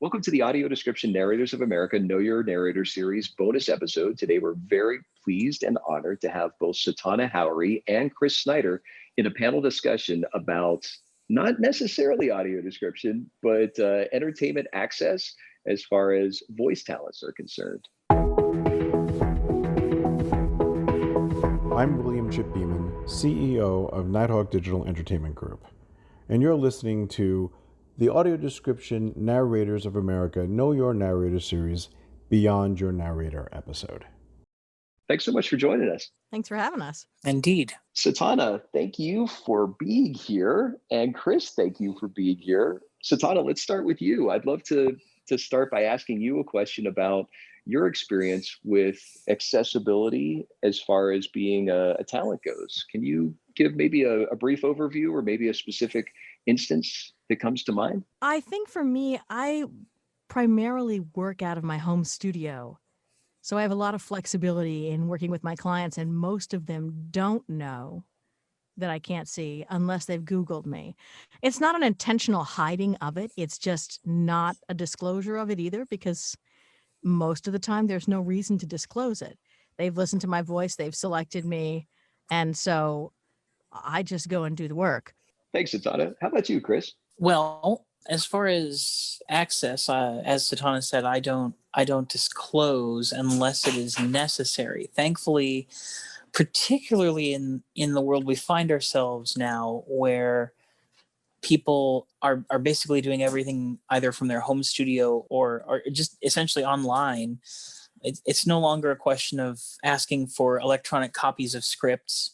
Welcome to the Audio Description Narrators of America Know Your Narrator series bonus episode. Today, we're very pleased and honored to have both Satauna Howery and Chris Snyder in a panel discussion about not necessarily audio description, but entertainment access as far as voice talents are concerned. I'm William Chip Beeman, CEO of Nighthawk Digital Entertainment Group, and you're listening to the Audio Description Narrators of America Know Your Narrator series Beyond Your Narrator episode. Thanks so much for joining us. Thanks for having us. Indeed. Satauna, thank you for being here. And Chris, thank you for being here. Satauna, let's start with you. I'd love to start by asking you a question about your experience with accessibility as far as being a talent goes. Can you give maybe a brief overview or maybe a specific instance that comes to mind? I think for me, I primarily work out of my home studio. So I have a lot of flexibility in working with my clients, and most of them don't know that I can't see unless they've Googled me. It's not an intentional hiding of it. It's just not a disclosure of it either, because most of the time there's no reason to disclose it. They've listened to my voice, they've selected me, and so I just go and do the work. Thanks, Satauna. How about you, Chris? Well, as far as access, as Satauna said, I don't disclose unless it is necessary. Thankfully, particularly in the world we find ourselves now, where people are basically doing everything either from their home studio or just essentially online. It's no longer a question of asking for electronic copies of scripts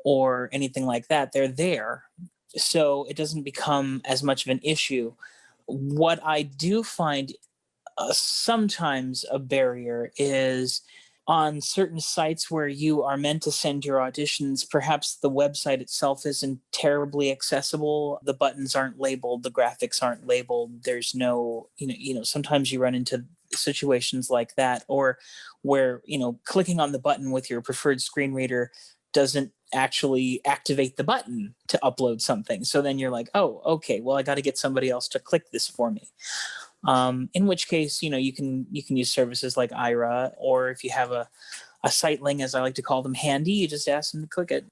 or anything like that. They're there. So it doesn't become as much of an issue. What I do find sometimes a barrier is on certain sites where you are meant to send your auditions, perhaps the website itself isn't terribly accessible. The buttons aren't labeled, the graphics aren't labeled. There's no, sometimes you run into situations like that, or where, clicking on the button with your preferred screen reader doesn't actually activate the button to upload something. So then you're like, oh, okay, well, I got to get somebody else to click this for me. In which case, you can use services like Ira, or if you have a sightling, as I like to call them, handy, you just ask them to click it.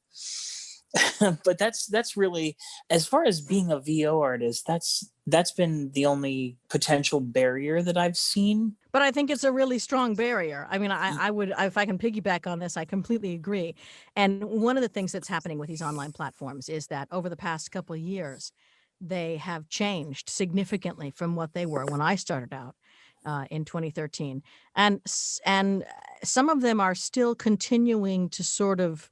But that's really, as far as being a VO artist, that's been the only potential barrier that I've seen. But I think it's a really strong barrier. I mean, I would, if I can piggyback on this, I completely agree. And one of the things that's happening with these online platforms is that over the past couple of years, they have changed significantly from what they were when I started out in 2013. And some of them are still continuing to sort of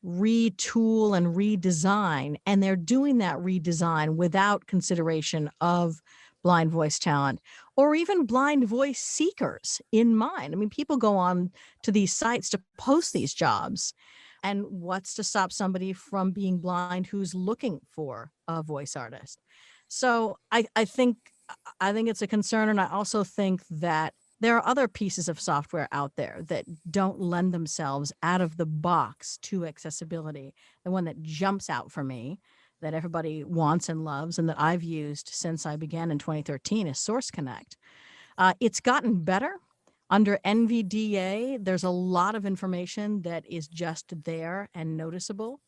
retool and redesign, and they're doing that redesign without consideration of blind voice talent or even blind voice seekers in mind. I mean, people go on to these sites to post these jobs, and what's to stop somebody from being blind who's looking for a voice artist? So I think it's a concern, and I also think that there are other pieces of software out there that don't lend themselves out of the box to accessibility. The one that jumps out for me, that everybody wants and loves, and that I've used since I began in 2013 is Source Connect. It's gotten better. Under NVDA, there's a lot of information that is just there and noticeable.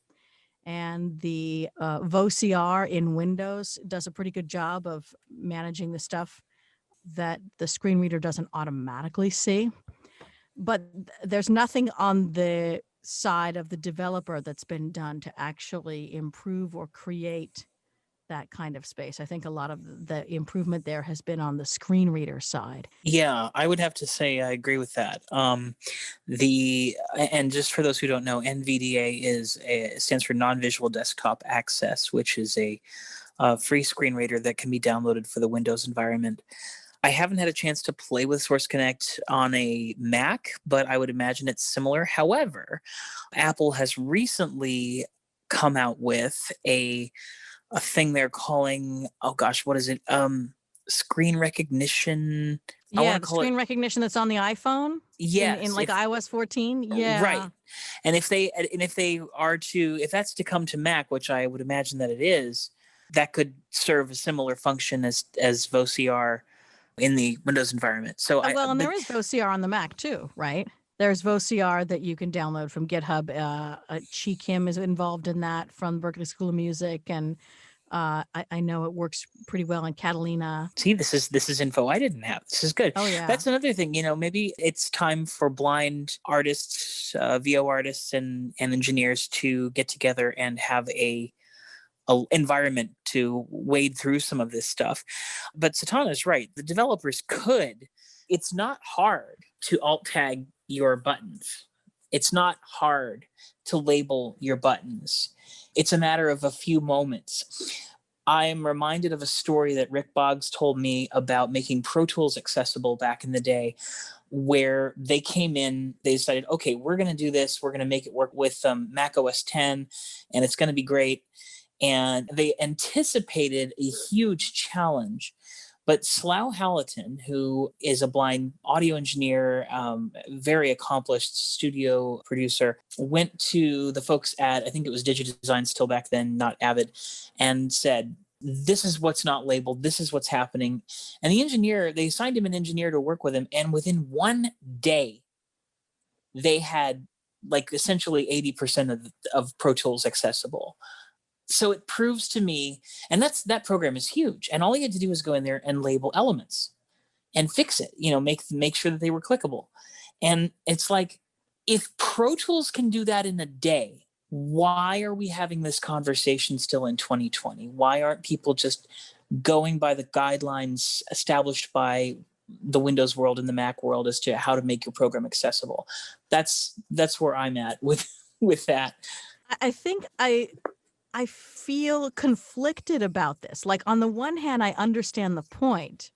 And the VOCR in Windows does a pretty good job of managing the stuff that the screen reader doesn't automatically see. But there's nothing on the side of the developer that's been done to actually improve or create that kind of space. I think a lot of the improvement there has been on the screen reader side. Yeah, I would have to say I agree with that. And just for those who don't know, NVDA stands for Non-Visual Desktop Access, which is a free screen reader that can be downloaded for the Windows environment. I haven't had a chance to play with Source Connect on a Mac, but I would imagine it's similar. However, Apple has recently come out with a thing they're calling, what is it? Screen recognition. Yeah, the screen recognition that's on the iPhone. Yes, in like iOS 14. Yeah, right. And if that's to come to Mac, which I would imagine that it is, that could serve a similar function as VOCR in the Windows environment. So and there is VoCR on the Mac too, right? There's VoCR that you can download from GitHub. Chi Kim is involved in that from Berklee School of Music, and I know it works pretty well in Catalina. See, this is info I didn't have. This is good. Oh yeah, that's another thing. Maybe it's time for blind artists, VO artists, and engineers to get together and have a environment to wade through some of this stuff. But Satauna is right. The developers could. It's not hard to alt tag your buttons. It's not hard to label your buttons. It's a matter of a few moments. I'm reminded of a story that Rick Boggs told me about making Pro Tools accessible back in the day, where they came in, they decided, okay, we're going to do this. We're going to make it work with Mac OS X, and it's going to be great. And they anticipated a huge challenge. But Slough Hallaton, who is a blind audio engineer, very accomplished studio producer, went to the folks at, I think it was DigiDesign still back then, not Avid, and said, this is what's not labeled. This is what's happening. And the engineer, they assigned him an engineer to work with him. And within one day, they had like essentially 80% of Pro Tools accessible. So it proves to me, and that program is huge. And all you had to do was go in there and label elements and fix it, make sure that they were clickable. And it's like, if Pro Tools can do that in a day, why are we having this conversation still in 2020? Why aren't people just going by the guidelines established by the Windows world and the Mac world as to how to make your program accessible? That's where I'm at with that. I think I feel conflicted about this. Like, on the one hand, I understand the point.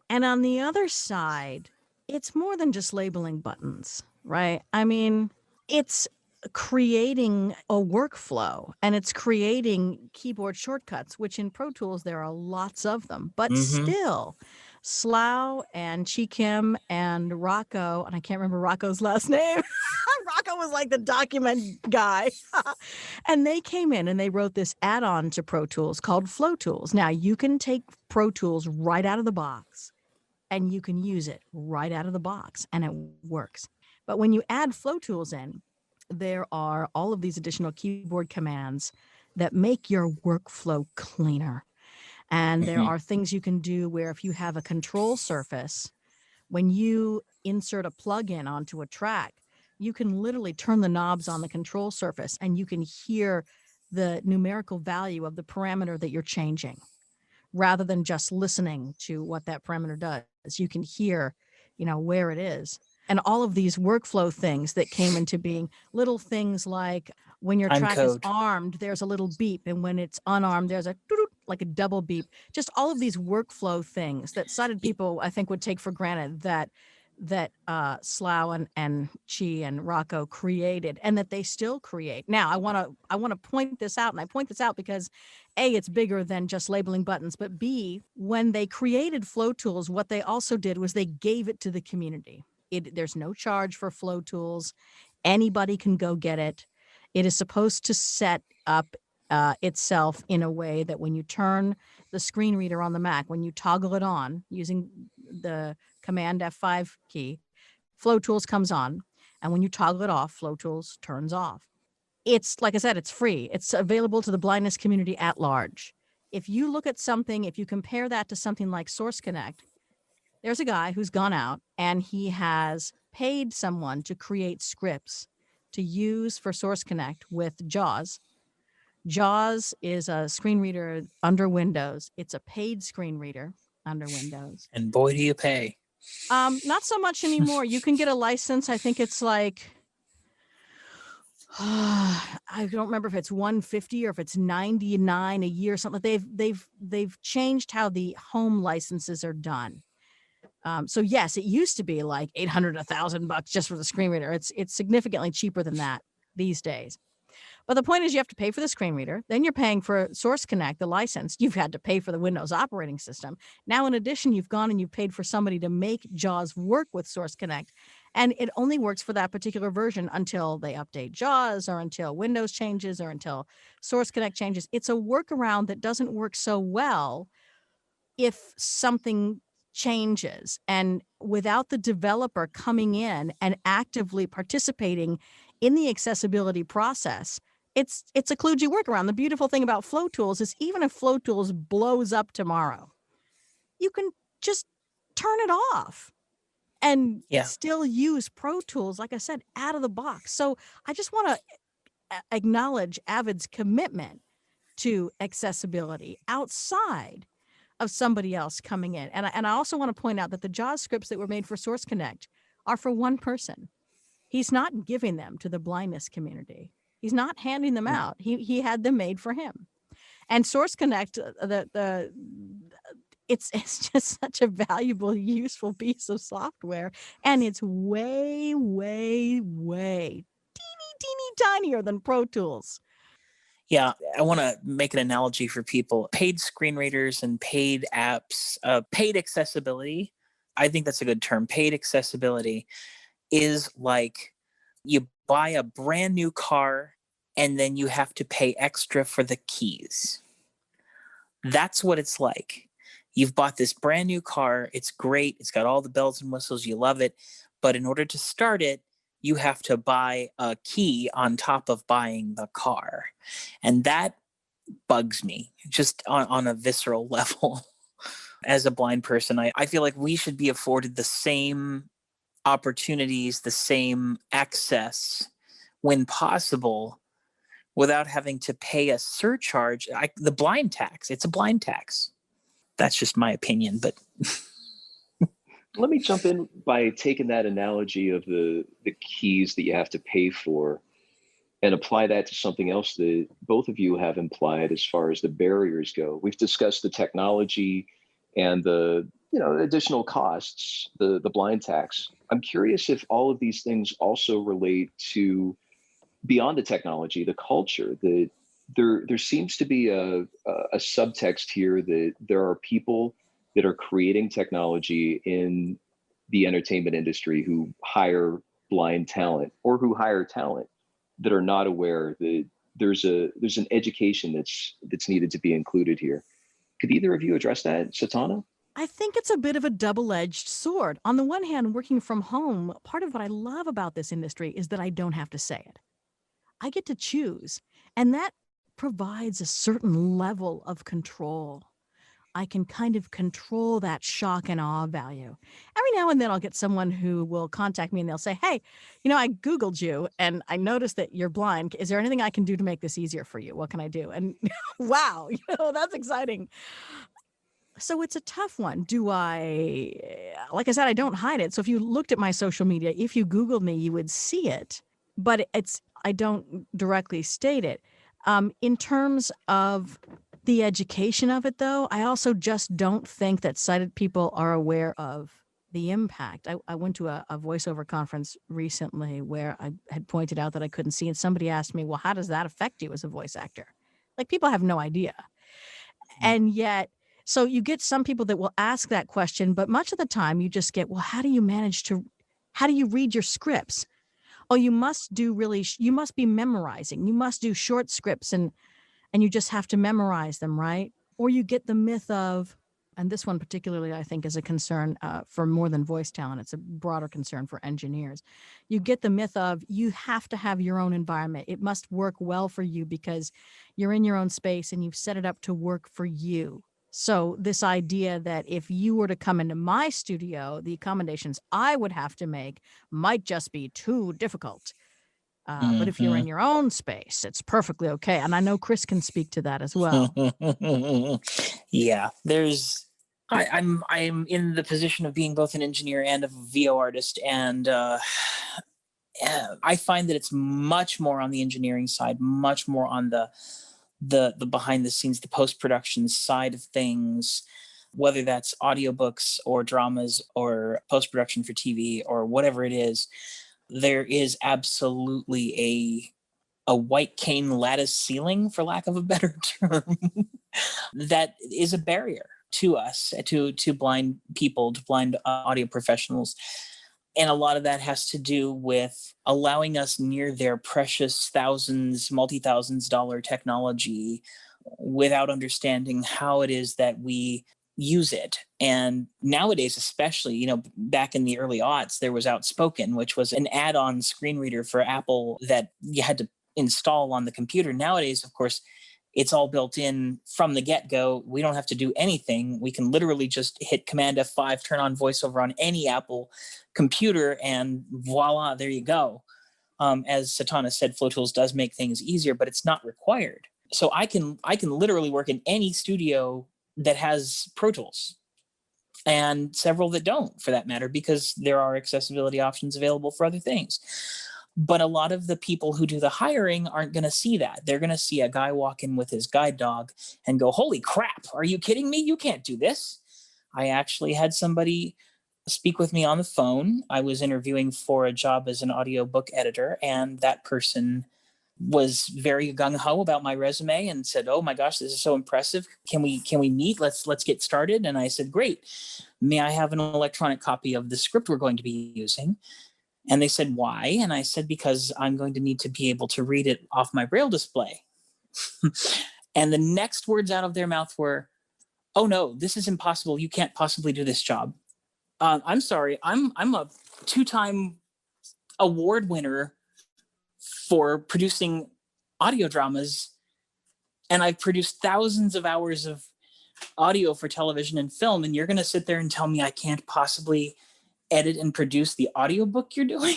And on the other side, it's more than just labeling buttons, right? I mean, it's creating a workflow, and it's creating keyboard shortcuts, which in Pro Tools, there are lots of them. But still, Slough and Chi Kim and Rocco, and I can't remember Rocco's last name. Rocco was like the document guy. And they came in and they wrote this add-on to Pro Tools called Flow Tools. Now, you can take Pro Tools right out of the box and you can use it right out of the box, and it works. But when you add Flow Tools in, there are all of these additional keyboard commands that make your workflow cleaner. And there are things you can do where if you have a control surface, when you insert a plugin onto a track, you can literally turn the knobs on the control surface and you can hear the numerical value of the parameter that you're changing, rather than just listening to what that parameter does. You can hear, where it is. And all of these workflow things that came into being, little things like when your track is armed, there's a little beep. And when it's unarmed, there's a like a double beep. Just all of these workflow things that sighted people, I think, would take for granted that Slough and Chi and Rocco created, and that they still create. Now, I want to point this out, and I point this out because A, it's bigger than just labeling buttons, but B, when they created Flow Tools, what they also did was they gave it to the community. There's no charge for Flow Tools. Anybody can go get it. It is supposed to set up itself in a way that when you turn the screen reader on the Mac, when you toggle it on using the Command F5 key, Flow Tools comes on. And when you toggle it off, Flow Tools turns off. It's, like I said, it's free. It's available to the blindness community at large. If you look at something, if you compare that to something like Source Connect, there's a guy who's gone out and he has paid someone to create scripts to use for Source Connect with JAWS. JAWS is a screen reader under Windows. It's a paid screen reader under Windows. And boy, do you pay. Not so much anymore. You can get a license. I think it's like, I don't remember if it's $150 or if it's $99 a year or something. They've changed how the home licenses are done. So yes, it used to be like $800, $1,000 just for the screen reader. It's significantly cheaper than that these days. But the point is, you have to pay for the screen reader. Then you're paying for Source Connect, the license. You've had to pay for the Windows operating system. Now, in addition, you've gone and you've paid for somebody to make JAWS work with Source Connect. And it only works for that particular version until they update JAWS or until Windows changes or until Source Connect changes. It's a workaround that doesn't work so well if something changes, and without the developer coming in and actively participating in the accessibility process, it's a kludgy workaround. The beautiful thing about Flow Tools is even if Flow Tools blows up tomorrow, you can just turn it off and still use Pro Tools, like I said, out of the box. So I just want to acknowledge Avid's commitment to accessibility outside of somebody else coming in. And I also want to point out that the JAWS scripts that were made for Source Connect are for one person. He's not giving them to the blindness community. He's not handing them out. He had them made for him. And Source Connect, it's just such a valuable, useful piece of software. And it's way, way, way teeny tinier than Pro Tools. Yeah, I want to make an analogy for people. Paid screen readers and paid apps, paid accessibility, I think that's a good term. Paid accessibility is like you buy a brand new car and then you have to pay extra for the keys. That's what it's like. You've bought this brand new car. It's great. It's got all the bells and whistles. You love it. But in order to start it, you have to buy a key on top of buying the car. And that bugs me just on a visceral level. As a blind person, I feel like we should be afforded the same opportunities, the same access when possible without having to pay a surcharge. The blind tax, it's a blind tax. That's just my opinion, but... Let me jump in by taking that analogy of the keys that you have to pay for and apply that to something else that both of you have implied as far as the barriers go. We've discussed the technology and the additional costs, the blind tax. I'm curious if all of these things also relate to, beyond the technology, the culture. That there seems to be a subtext here that there are people that are creating technology in the entertainment industry who hire blind talent or who hire talent that are not aware that there's an education that's needed to be included here. Could either of you address that, Satauna? I think it's a bit of a double-edged sword. On the one hand, working from home, part of what I love about this industry is that I don't have to say it. I get to choose, and that provides a certain level of control. I can kind of control that shock and awe value. Every now and then I'll get someone who will contact me and they'll say, hey, I Googled you and I noticed that you're blind. Is there anything I can do to make this easier for you? What can I do? And wow, that's exciting. So it's a tough one. Like I said, I don't hide it. So if you looked at my social media, if you Googled me, you would see it, but I don't directly state it. In terms of the education of it, though, I also just don't think that sighted people are aware of the impact. I went to a voiceover conference recently where I had pointed out that I couldn't see, and somebody asked me, well, how does that affect you as a voice actor? Like, people have no idea. And yet, so you get some people that will ask that question, but much of the time you just get, well, how do you read your scripts? Oh, you must be memorizing. You must do short scripts and you just have to memorize them, right? Or you get the myth of, and this one particularly I think is a concern for more than voice talent, it's a broader concern for engineers. You get the myth of you have to have your own environment. It must work well for you because you're in your own space and you've set it up to work for you. So this idea that if you were to come into my studio, the accommodations I would have to make might just be too difficult. But if you're in your own space, it's perfectly okay. And I know Chris can speak to that as well. Yeah, I'm in the position of being both an engineer and a VO artist. And I find that it's much more on the engineering side, much more on the behind the scenes, the post-production side of things, whether that's audiobooks or dramas or post-production for TV or whatever it is. There is absolutely a white cane lattice ceiling, for lack of a better term, that is a barrier to us, to blind people, to blind audio professionals. And a lot of that has to do with allowing us near their precious multi-thousands dollar technology without understanding how it is that we use it. And nowadays, especially, back in the early aughts, there was Outspoken, which was an add-on screen reader for Apple that you had to install on the computer. Nowadays, of course, it's all built in from the get-go. We don't have to do anything. We can literally just hit Command F5, turn on VoiceOver on any Apple computer, and voila, there you go. As Satauna said, Flow Tools does make things easier, but it's not required. So I can literally work in any studio that has Pro Tools, and several that don't, for that matter, because there are accessibility options available for other things. But a lot of the people who do the hiring aren't going to see that. They're going to see a guy walk in with his guide dog and go, holy crap, are you kidding me? You can't do this. I actually had somebody speak with me on the phone. I was interviewing for a job as an audiobook editor, and that person was very gung-ho about my resume and said, oh my gosh, this is so impressive. Can we meet? Let's get started. And I said, great. May I have an electronic copy of the script we're going to be using? And they said, why? And I said, because I'm going to need to be able to read it off my Braille display. And the next words out of their mouth were, oh no, this is impossible. You can't possibly do this job. I'm sorry. I'm a 2-time award winner for producing audio dramas. And I've produced thousands of hours of audio for television and film. And you're going to sit there and tell me I can't possibly edit and produce the audiobook you're doing?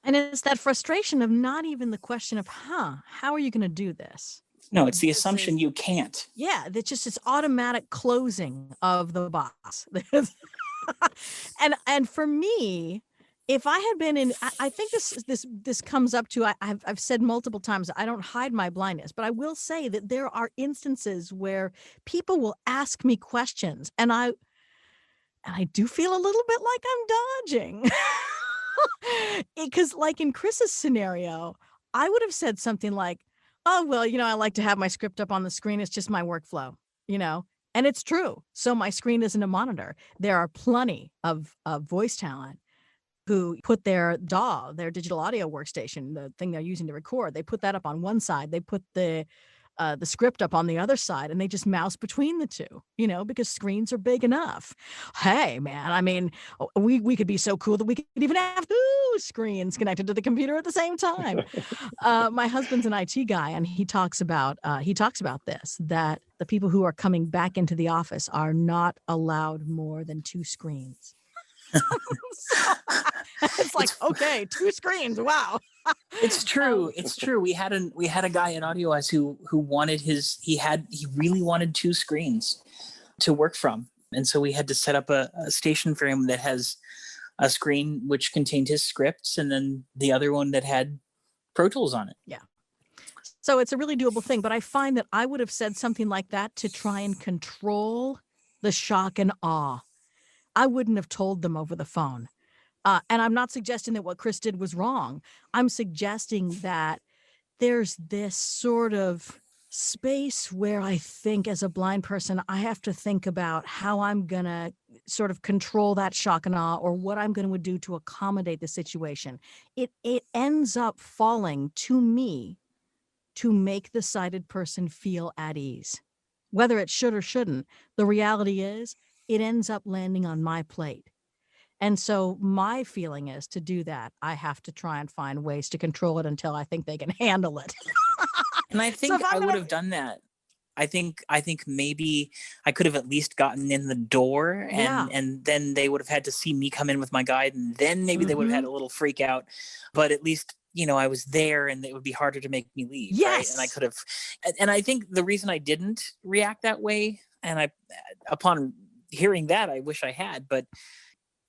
And it's that frustration of not even the question of, how are you going to do this? No, it's the assumption you can't. Yeah, that's just this automatic closing of the box. and for me, if I had been in, I think this comes up to, I've said multiple times, I don't hide my blindness, but I will say that there are instances where people will ask me questions, and I do feel a little bit like I'm dodging. Because like in Chris's scenario, I would have said something like, oh, well, I like to have my script up on the screen. It's just my workflow, and it's true. So my screen isn't a monitor. There are plenty of voice talent who put their DAW, their digital audio workstation, the thing they're using to record, they put that up on one side. They put the script up on the other side, and they just mouse between the two, because screens are big enough. Hey, man, I mean, we could be so cool that we could even have 2 screens connected to the computer at the same time. My husband's an IT guy, and he talks about this, that the people who are coming back into the office are not allowed more than 2 screens. It's like, okay, 2 screens. Wow. It's true. It's true. We had a guy at AudioWise who wanted he really wanted 2 screens to work from. And so we had to set up a station for him that has a screen which contained his scripts, and then the other one that had Pro Tools on it. Yeah. So it's a really doable thing, but I find that I would have said something like that to try and control the shock and awe. I wouldn't have told them over the phone. And I'm not suggesting that what Chris did was wrong. I'm suggesting that there's this sort of space where I think as a blind person, I have to think about how I'm going to sort of control that shock and awe, or what I'm going to do to accommodate the situation. It ends up falling to me to make the sighted person feel at ease. Whether it should or shouldn't, the reality is it ends up landing on my plate. And so my feeling is, to do that, I have to try and find ways to control it until I think they can handle it. And I think I would have done that. I think maybe I could have at least gotten in the door, and then they would have had to see me come in with my guide, and then maybe they would have had a little freak out. But at least, I was there, and it would be harder to make me leave. Yes. Right? And I could have, and I think the reason I didn't react that way, and upon hearing that, I wish I had, but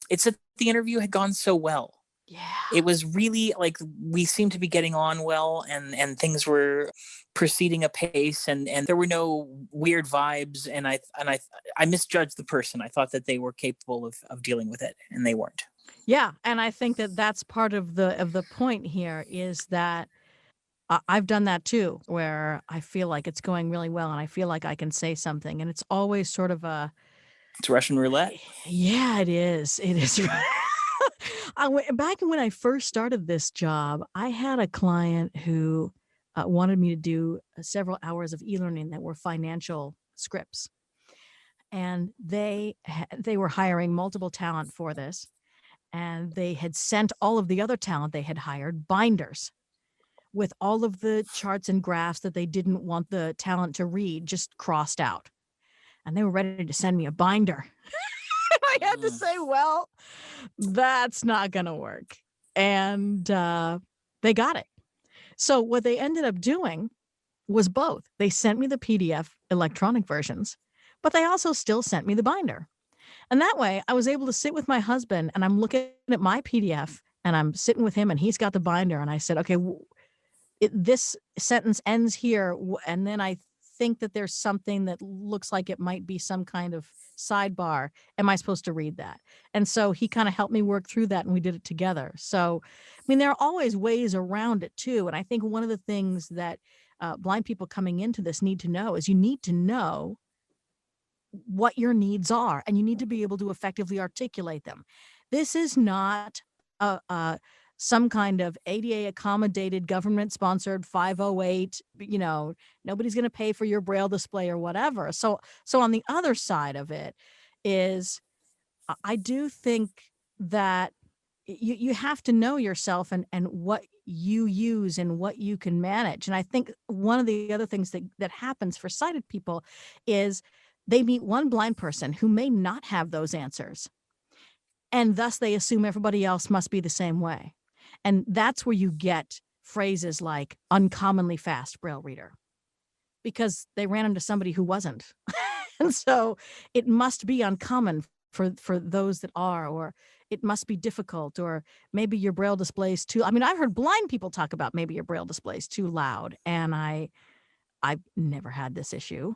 it's that the interview had gone so well. Yeah. It was really like we seemed to be getting on well, and things were proceeding apace, and there were no weird vibes, and I misjudged the person. I thought that they were capable of dealing with it, and they weren't. Yeah, and I think that that's part of the point here, is that I've done that too, where I feel like it's going really well and I feel like I can say something, and it's always sort of it's Russian roulette. Yeah, it is. It is. Back when I first started this job, I had a client who wanted me to do several hours of e-learning that were financial scripts. and they were hiring multiple talent for this, and they had sent all of the other talent they had hired binders with all of the charts and graphs that they didn't want the talent to read just crossed out. And they were ready to send me a binder. I had to say, well, that's not going to work. And they got it. So what they ended up doing was both. They sent me the PDF electronic versions, but they also still sent me the binder. And that way I was able to sit with my husband, and I'm looking at my PDF and I'm sitting with him and he's got the binder. And I said, okay, this sentence ends here. And then I think that there's something that looks like it might be some kind of sidebar. Am I supposed to read that? And so he kind of helped me work through that, and we did it together. So, I mean, there are always ways around it too. And I think one of the things that blind people coming into this need to know is you need to know what your needs are, and you need to be able to effectively articulate them. This is not some kind of ADA accommodated, government sponsored 508, nobody's going to pay for your Braille display or whatever. So on the other side of it is, I do think that you have to know yourself and what you use and what you can manage. And I think one of the other things that happens for sighted people is they meet one blind person who may not have those answers, and thus they assume everybody else must be the same way. And that's where you get phrases like uncommonly fast Braille reader, because they ran into somebody who wasn't. And so it must be uncommon for those that are, or it must be difficult, or maybe your Braille display is too. I mean, I've heard blind people talk about maybe your Braille display is too loud, and I've never had this issue.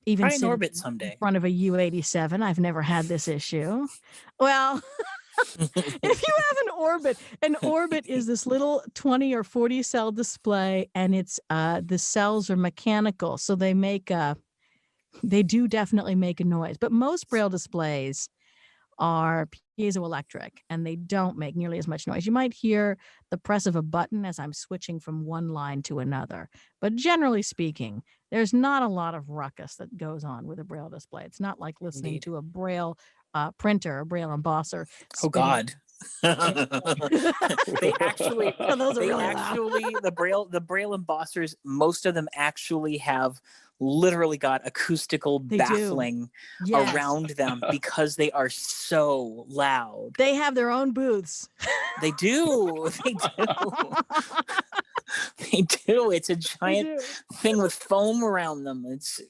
Even try an Orbit someday. In front of a U87, I've never had this issue. Well, if you have an Orbit is this little 20 or 40 cell display, and it's the cells are mechanical, so they do definitely make a noise. But most Braille displays are piezoelectric, and they don't make nearly as much noise. You might hear the press of a button as I'm switching from one line to another, but generally speaking, there's not a lot of ruckus that goes on with a Braille display. It's not like listening to a Braille printer, a Braille embosser. Oh God. They actually, those are really loud. the Braille embossers, most of them actually have literally got acoustical baffling around them because they are so loud. They have their own booths. They do. They do. It's a giant thing with foam around them. This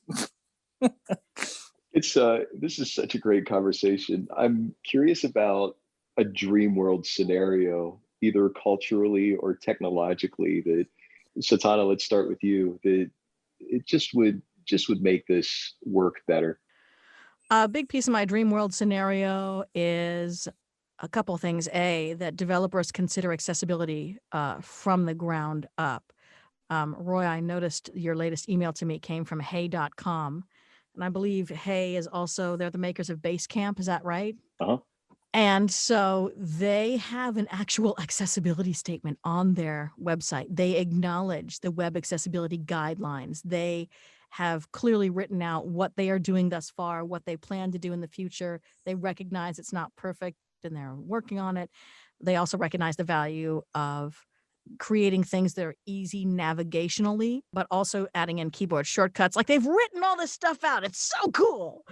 is such a great conversation. I'm curious about a dream world scenario, either culturally or technologically, that Satauna, let's start with you, that it just would make this work better. A big piece of my dream world scenario is a couple things. A, that developers consider accessibility from the ground up. Roy, I noticed your latest email to me came from hey.com. And I believe Hey is also, they're the makers of Basecamp. Is that right? Uh-huh. And so they have an actual accessibility statement on their website. They acknowledge the web accessibility guidelines. They have clearly written out what they are doing thus far, what they plan to do in the future. They recognize it's not perfect and they're working on it. They also recognize the value of creating things that are easy navigationally, but also adding in keyboard shortcuts. Like, they've written all this stuff out. It's so cool.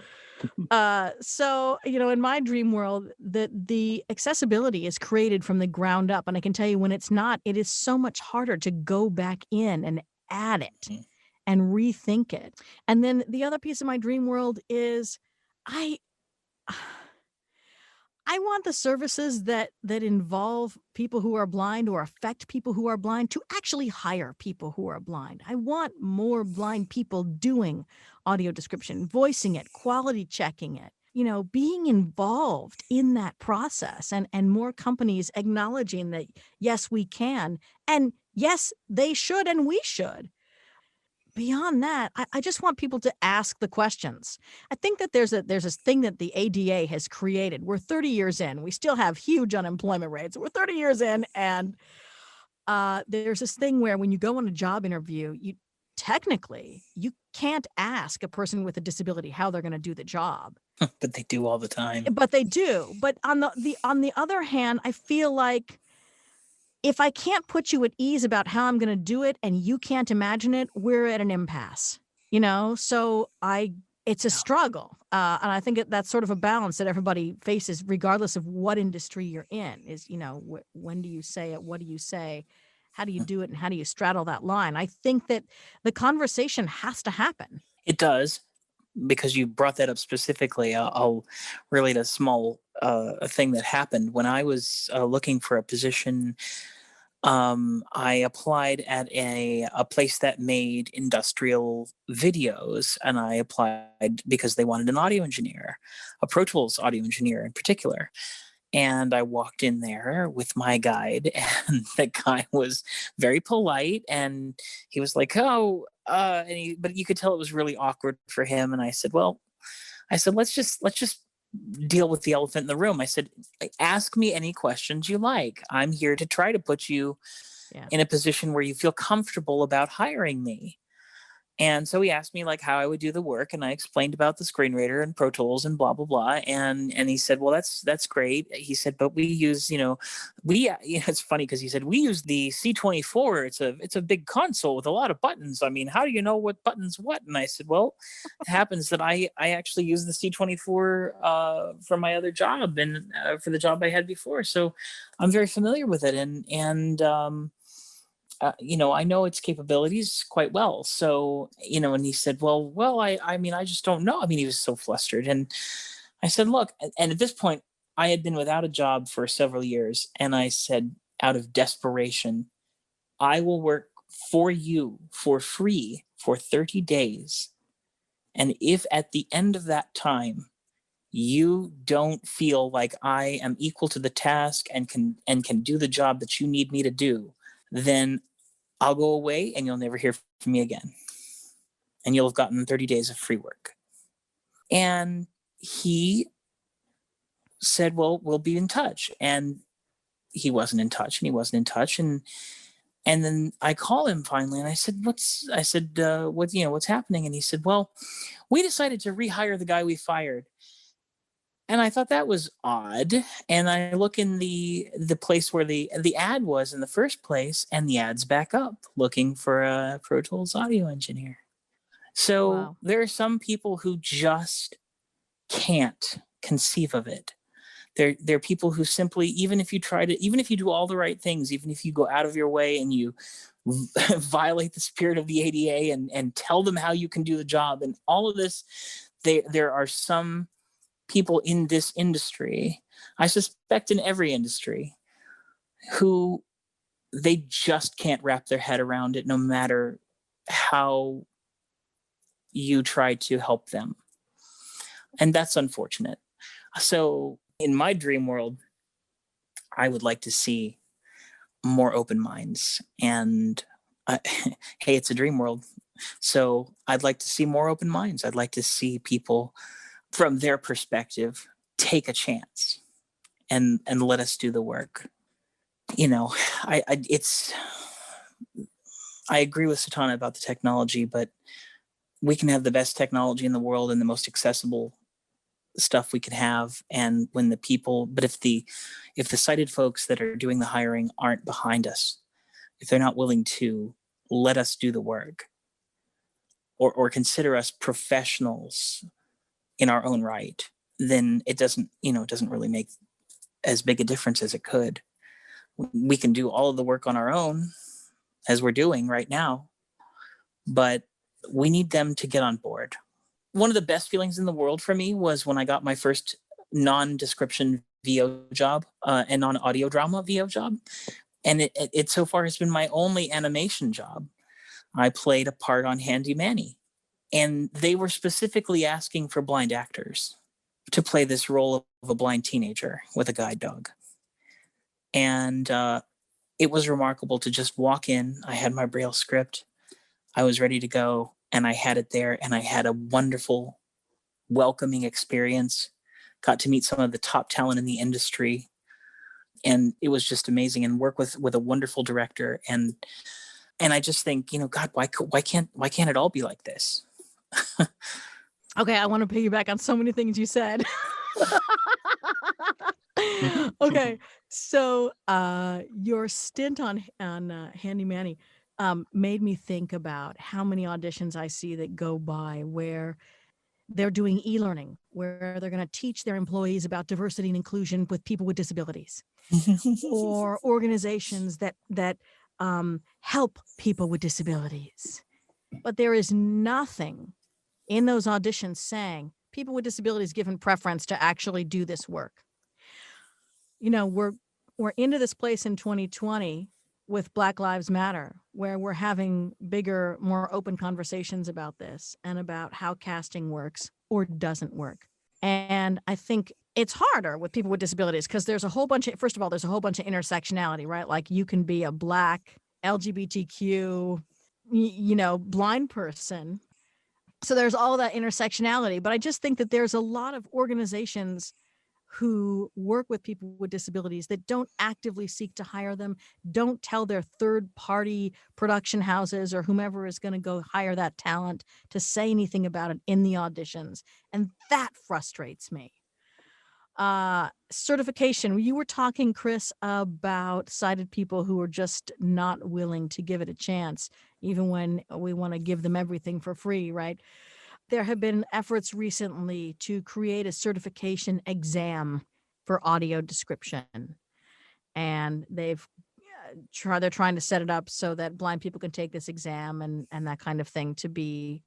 So, in my dream world, the accessibility is created from the ground up. And I can tell you, when it's not, it is so much harder to go back in and add it and rethink it. And then the other piece of my dream world is I want the services that involve people who are blind or affect people who are blind to actually hire people who are blind. I want more blind people doing audio description, voicing it, quality checking it, being involved in that process, and more companies acknowledging that, yes, we can, and yes, they should, and we should. Beyond that, I just want people to ask the questions. I think that there's this thing that the ADA has created. We're 30 years in. We still have huge unemployment rates. We're 30 years in, and there's this thing where when you go on a job interview, you can't ask a person with a disability how they're going to do the job. But they do all the time. But they do. But on the other hand, I feel like if I can't put you at ease about how I'm going to do it and you can't imagine it, we're at an impasse, So it's a struggle. And I think that's sort of a balance that everybody faces, regardless of what industry you're in, is, when do you say it? What do you say? How do you do it? And how do you straddle that line? I think that the conversation has to happen. It does. Because you brought that up specifically, I'll relate a small thing that happened. When I was looking for a position, I applied at a place that made industrial videos, and I applied because they wanted an audio engineer, a Pro Tools audio engineer in particular. And I walked in there with my guide, and the guy was very polite, and he was like, "Oh," but you could tell it was really awkward for him. And I said, let's just deal with the elephant in the room. I said, ask me any questions you like. I'm here to try to put you in a position where you feel comfortable about hiring me. And so he asked me like how I would do the work, and I explained about the screenwriter and Pro Tools and blah blah blah. And he said, "Well, that's great." He said, "But we use, it's funny because he said we use the C24. It's a big console with a lot of buttons. I mean, how do you know what buttons what?" And I said, "Well, it happens that I actually use the C24 for my other job and for the job I had before, so I'm very familiar with it." I know its capabilities quite well. So, and he said, I just don't know. I mean, he was so flustered. And I said, look, and at this point, I had been without a job for several years. And I said, out of desperation, I will work for you for free for 30 days. And if at the end of that time, you don't feel like I am equal to the task and can do the job that you need me to do, then I'll go away and you'll never hear from me again. And you'll have gotten 30 days of free work. And he said, well, we'll be in touch. And he wasn't in touch. And then I call him finally and I said, what's happening? And he said, well, we decided to rehire the guy we fired. And I thought that was odd. And I look in the place where the ad was in the first place, and the ad's back up looking for a Pro Tools audio engineer. So wow. There are some people who just can't conceive of it. There are people who simply, even if you do all the right things, even if you go out of your way and you violate the spirit of the ADA and tell them how you can do the job and all of this, there are some people in this industry, I suspect in every industry, who they just can't wrap their head around it no matter how you try to help them. And that's unfortunate. So in my dream world, I would like to see more open minds. And hey, it's a dream world. So I'd like to see more open minds. I'd like to see people from their perspective take a chance and let us do the work. I agree with Satauna about the technology, but we can have the best technology in the world and the most accessible stuff we could have. And when if the sighted folks that are doing the hiring aren't behind us, if they're not willing to let us do the work or consider us professionals in our own right, then it doesn't really make as big a difference as it could. We can do all of the work on our own, as we're doing right now, but we need them to get on board. One of the best feelings in the world for me was when I got my first non-description VO job, and non-audio drama VO job. And it so far has been my only animation job. I played a part on Handy Manny. And they were specifically asking for blind actors to play this role of a blind teenager with a guide dog. And it was remarkable to just walk in. I had my Braille script. I was ready to go, and I had it there, and I had a wonderful, welcoming experience. Got to meet some of the top talent in the industry. And it was just amazing, and work with a wonderful director. And I just think, God, why can't it all be like this? Okay, I want to piggyback on so many things you said. Okay, so your stint on Handy Manny made me think about how many auditions I see that go by where they're doing e-learning, where they're going to teach their employees about diversity and inclusion with people with disabilities, or organizations that help people with disabilities. But there is nothing in those auditions saying people with disabilities given preference to actually do this work. You know, we're into this place in 2020 with Black Lives Matter, where we're having bigger, more open conversations about this and about how casting works or doesn't work. And I think it's harder with people with disabilities because there's a whole bunch of, first of all, there's a whole bunch of intersectionality, right? Like you can be a Black LGBTQ, blind person. So there's all that intersectionality. But I just think that there's a lot of organizations who work with people with disabilities that don't actively seek to hire them, don't tell their third-party production houses or whomever is going to go hire that talent to say anything about it in the auditions. And that frustrates me. Certification. You were talking, Chris, about sighted people who are just not willing to give it a chance, even when we want to give them everything for free, right? There have been efforts recently to create a certification exam for audio description. And they're trying to set it up so that blind people can take this exam and that kind of thing to be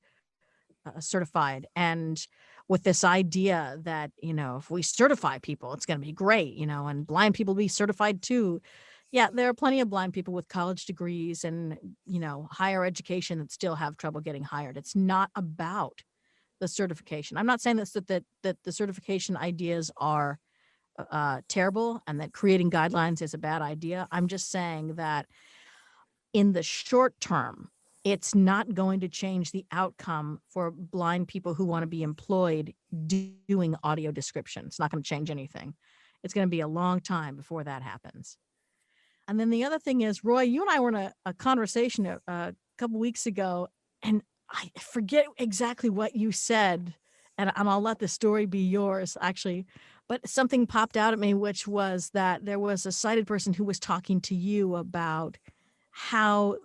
certified. And with this idea that, if we certify people, it's going to be great, and blind people be certified too. Yeah, there are plenty of blind people with college degrees and, higher education that still have trouble getting hired. It's not about the certification. I'm not saying that the certification ideas are terrible and that creating guidelines is a bad idea. I'm just saying that in the short term, it's not going to change the outcome for blind people who want to be employed doing audio description. It's not going to change anything. It's going to be a long time before that happens. And then the other thing is, Roy, you and I were in a conversation a couple weeks ago, and I forget exactly what you said, and I'll let the story be yours, actually. But something popped out at me, which was that there was a sighted person who was talking to you about how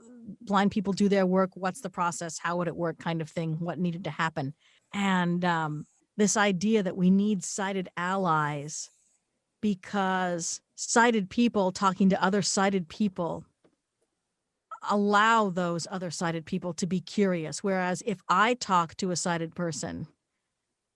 blind people do their work, what's the process, how would it work, kind of thing, what needed to happen. And this idea that we need sighted allies because sighted people talking to other sighted people allow those other sighted people to be curious. Whereas if I talk to a sighted person,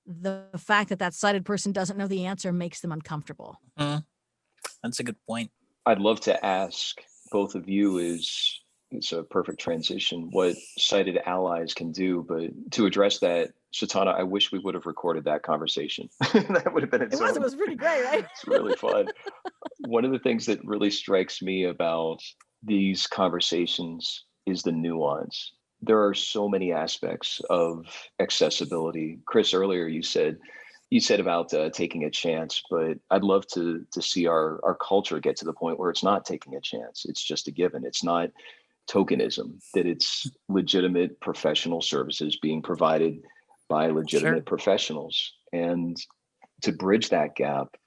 the fact that that sighted person doesn't know the answer makes them uncomfortable. That's a good point. I'd love to ask both of you it's a perfect transition, what sighted allies can do. But to address that, Satauna, I wish we would have recorded that conversation. That would have been It was pretty great, right? It's really fun. One of the things that really strikes me about these conversations is the nuance. There are so many aspects of accessibility. Chris, earlier you said about taking a chance, but I'd love to see our culture get to the point where it's not taking a chance. It's just a given. It's not tokenism, that it's legitimate professional services being provided by legitimate professionals. And to bridge that gap,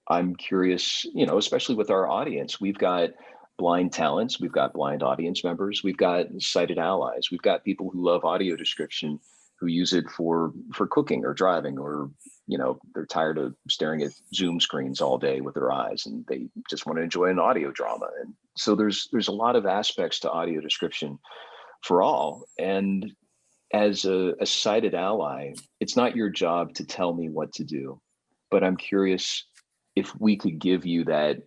I'm curious, especially with our audience, we've got blind talents, we've got blind audience members, we've got sighted allies, we've got people who love audio description, who use it for cooking or driving, or they're tired of staring at Zoom screens all day with their eyes and they just want to enjoy an audio drama. And so there's a lot of aspects to audio description for all. And as a sighted ally, it's not your job to tell me what to do, but I'm curious if we could give you that,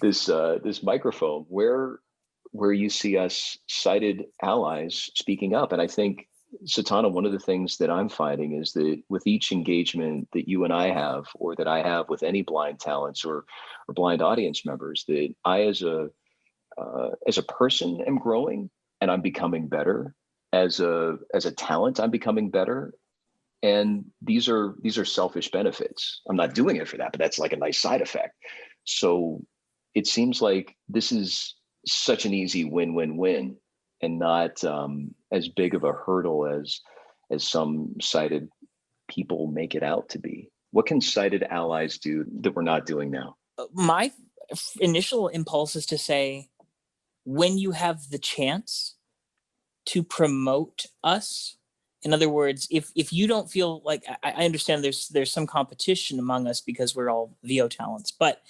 this microphone where you see us sighted allies speaking up. And I think, Satauna, one of the things that I'm finding is that with each engagement that you and I have, or that I have with any blind talents or blind audience members, that I as a person am growing and I'm becoming better. As a talent, I'm becoming better. And these are selfish benefits. I'm not doing it for that, but that's like a nice side effect. So it seems like this is such an easy win-win-win, and not as big of a hurdle as some sighted people make it out to be? What can sighted allies do that we're not doing now? My initial impulse is to say, when you have the chance to promote us, in other words, if you don't feel like, I understand there's some competition among us because we're all VO talents, but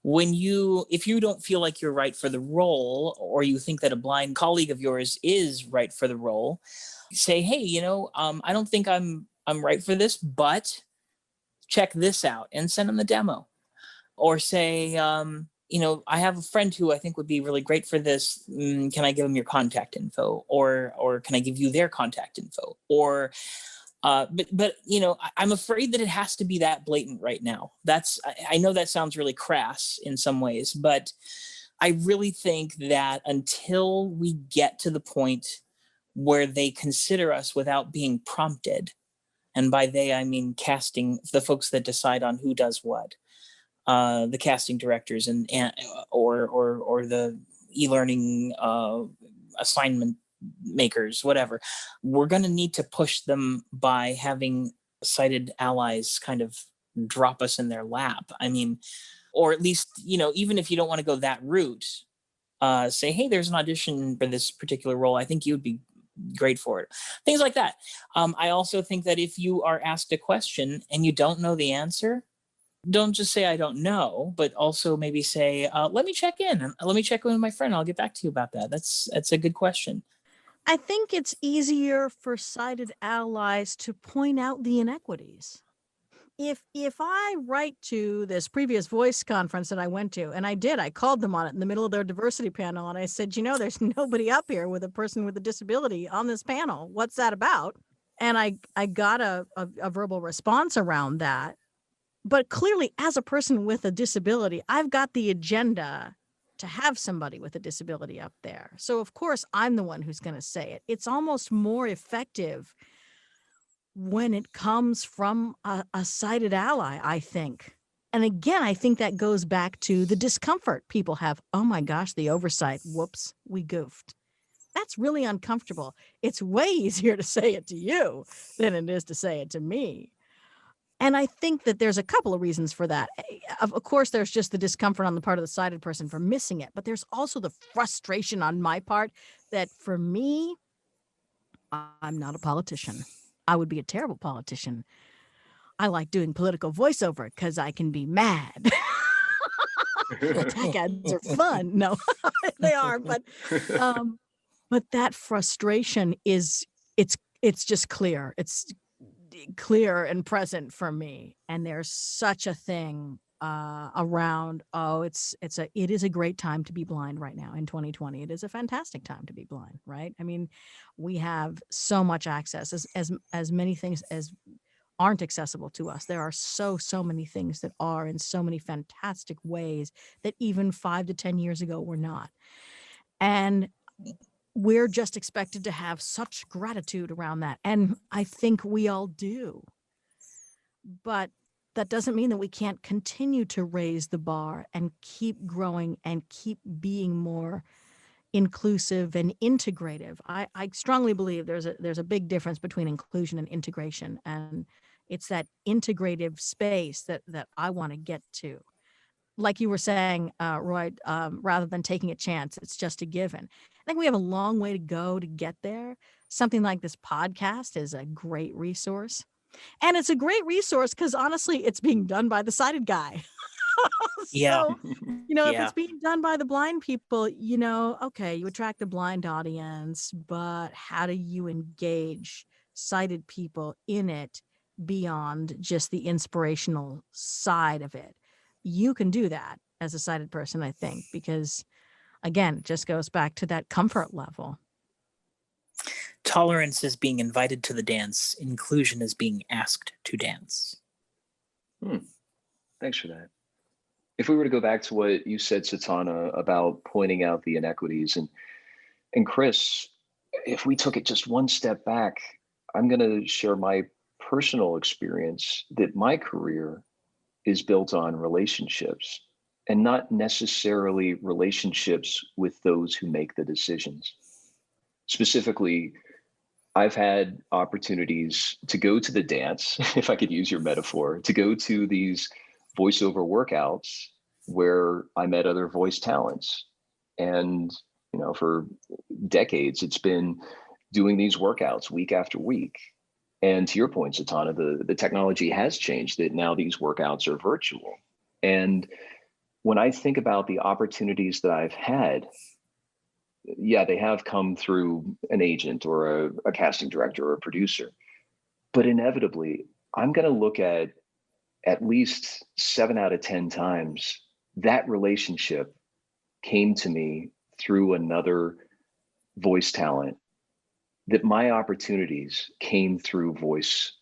if you don't feel like you're right for the role, or you think that a blind colleague of yours is right for the role, say, hey, I don't think I'm right for this, but check this out, and send them the demo. Or say, I have a friend who I think would be really great for this. Can I give them your contact info? Or can I give you their contact info? Or, but I'm afraid that it has to be that blatant right now. I know that sounds really crass in some ways, but I really think that until we get to the point where they consider us without being prompted, and by they, I mean casting, the folks that decide on who does what, the casting directors or the e-learning assignment makers, whatever, we're going to need to push them by having sighted allies kind of drop us in their lap. I mean, or at least, even if you don't want to go that route, say, hey, there's an audition for this particular role. I think you would be great for it. Things like that. I also think that if you are asked a question and you don't know the answer, don't just say, I don't know, but also maybe say, let me check in. Let me check in with my friend. I'll get back to you about that. That's a good question. I think it's easier for sighted allies to point out the inequities. If I write to this previous voice conference that I went to, and I called them on it in the middle of their diversity panel, and I said, there's nobody up here with a person with a disability on this panel. What's that about? And I got a verbal response around that. But clearly, as a person with a disability, I've got the agenda to have somebody with a disability up there. So, of course, I'm the one who's going to say it. It's almost more effective when it comes from a sighted ally, I think. And again, I think that goes back to the discomfort people have. Oh, my gosh, the oversight. Whoops, we goofed. That's really uncomfortable. It's way easier to say it to you than it is to say it to me. And I think that there's a couple of reasons for that. Of course, there's just the discomfort on the part of the sighted person for missing it. But there's also the frustration on my part that for me, I'm not a politician. I would be a terrible politician. I like doing political voiceover because I can be mad. Attack ads are fun. No, they are. But that frustration it's just clear. It's clear and present for me. And there's such a thing around, it is a great time to be blind right now in 2020. It is a fantastic time to be blind, right? I mean, we have so much access, as many things as aren't accessible to us. There are so many things that are in so many fantastic ways that even 5 to 10 years ago were not. And we're just expected to have such gratitude around that. And I think we all do. But that doesn't mean that we can't continue to raise the bar and keep growing and keep being more inclusive and integrative. I strongly believe there's a big difference between inclusion and integration. And it's that integrative space that I want to get to. Like you were saying, Roy, rather than taking a chance, it's just a given. I think we have a long way to go to get there. Something like this podcast is a great resource. And it's a great resource because honestly, it's being done by the sighted guy. Yeah. If it's being done by the blind people, okay, you attract the blind audience, but how do you engage sighted people in it beyond just the inspirational side of it? You can do that as a sighted person, I think, because again, it just goes back to that comfort level. Tolerance is being invited to the dance. Inclusion is being asked to dance. Thanks for that. If we were to go back to what you said, Satauna, about pointing out the inequities, and Chris, if we took it just one step back, I'm going to share my personal experience that my career is built on relationships, and not necessarily relationships with those who make the decisions. Specifically, I've had opportunities to go to the dance, if I could use your metaphor, to go to these voiceover workouts where I met other voice talents. And, for decades, it's been doing these workouts week after week. And to your point, Satauna, the technology has changed that now these workouts are virtual. And when I think about the opportunities that I've had, yeah, they have come through an agent or a casting director or a producer. But inevitably, I'm going to look at least 7 out of 10 times that relationship came to me through another voice talent, that my opportunities came through voice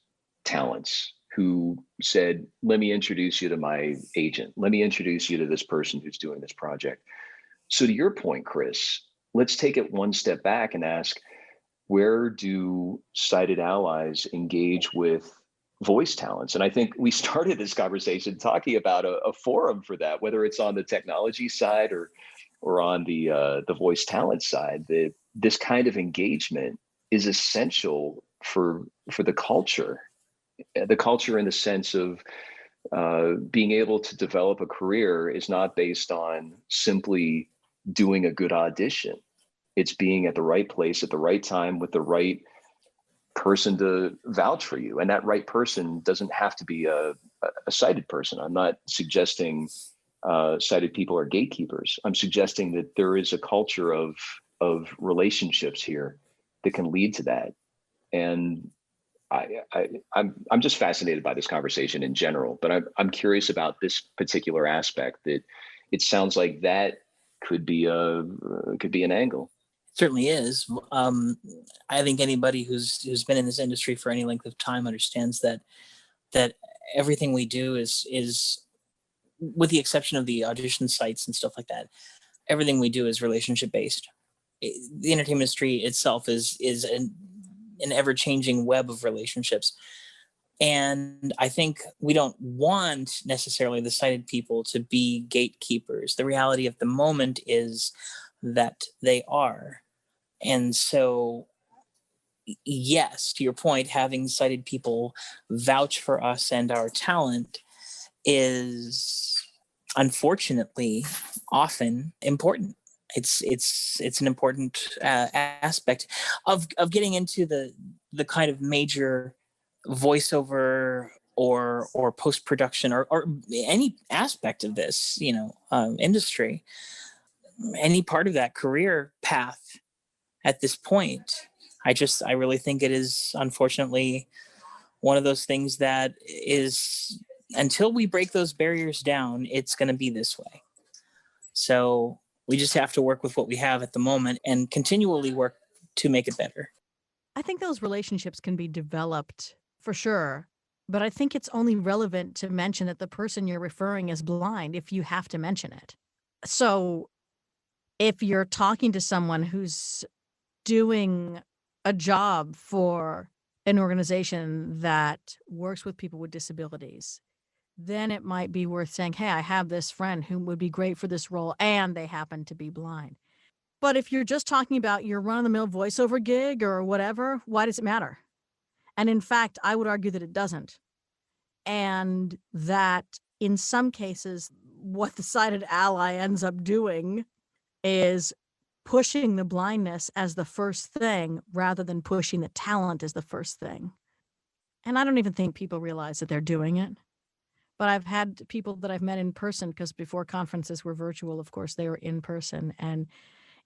talents who said, let me introduce you to my agent. Let me introduce you to this person who's doing this project. So to your point, Chris, let's take it one step back and ask, where do sighted allies engage with voice talents? And I think we started this conversation talking about a forum for that, whether it's on the technology side or on the voice talent side. That this kind of engagement is essential for the culture in the sense of being able to develop a career is not based on simply doing a good audition. It's being at the right place at the right time with the right person to vouch for you. And that right person doesn't have to be a sighted person. I'm not suggesting sighted people are gatekeepers. I'm suggesting that there is a culture of relationships here that can lead to that. And I'm just fascinated by this conversation in general, but I'm curious about this particular aspect, that it sounds like that could be an angle. Certainly is. I think anybody who's been in this industry for any length of time understands that everything we do is, with the exception of the audition sites and stuff like that, everything we do is relationship based. The entertainment industry itself is an ever-changing web of relationships. And I think we don't want necessarily the sighted people to be gatekeepers. The reality of the moment is that they are. And so, yes, to your point, having sighted people vouch for us and our talent is unfortunately often important. It's an important aspect of getting into the kind of major voiceover or post-production or any aspect of this industry, any part of that career path at this point. I really think it is unfortunately one of those things that is, until we break those barriers down, it's going to be this way. So we just have to work with what we have at the moment and continually work to make it better. I think those relationships can be developed for sure, but I think it's only relevant to mention that the person you're referring is blind if you have to mention it. So if you're talking to someone who's doing a job for an organization that works with people with disabilities, then it might be worth saying, hey, I have this friend who would be great for this role, and they happen to be blind. But if you're just talking about your run-of-the-mill voiceover gig or whatever, why does it matter? And in fact, I would argue that it doesn't. And that in some cases, what the sighted ally ends up doing is pushing the blindness as the first thing rather than pushing the talent as the first thing. And I don't even think people realize that they're doing it. But I've had people that I've met in person, because before conferences were virtual, of course, they were in person. And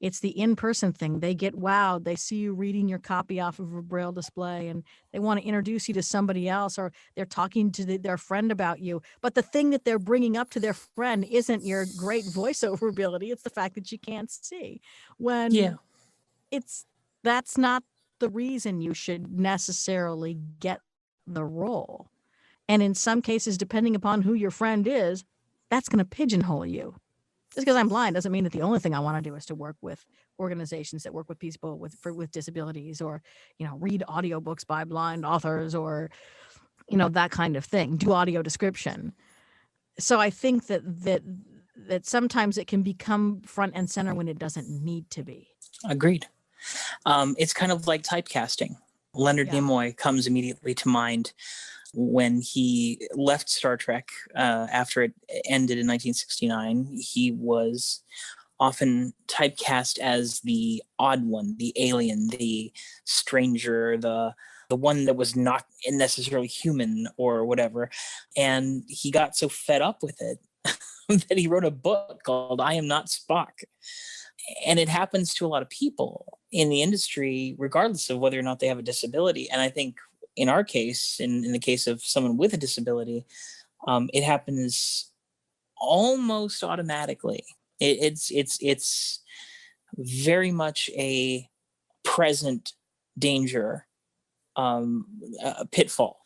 it's the in-person thing. They get wowed. They see you reading your copy off of a braille display, and they want to introduce you to somebody else, or they're talking to their friend about you. But the thing that they're bringing up to their friend isn't your great voiceover ability. It's the fact that you can't see. When that's not the reason you should necessarily get the role. And in some cases, depending upon who your friend is, that's going to pigeonhole you. Just because I'm blind doesn't mean that the only thing I want to do is to work with organizations that work with people with disabilities, or, read audiobooks by blind authors, or, that kind of thing, do audio description. So I think that sometimes it can become front and center when it doesn't need to be. Agreed. It's kind of like typecasting. Leonard Yeah. Nimoy comes immediately to mind when he left Star Trek after it ended in 1969. He was often typecast as the odd one, the alien, the stranger, the one that was not necessarily human or whatever. And he got so fed up with it that he wrote a book called I Am Not Spock. And it happens to a lot of people in the industry, regardless of whether or not they have a disability. And I think in our case, in the case of someone with a disability, it happens almost automatically. It's very much a present danger, a pitfall.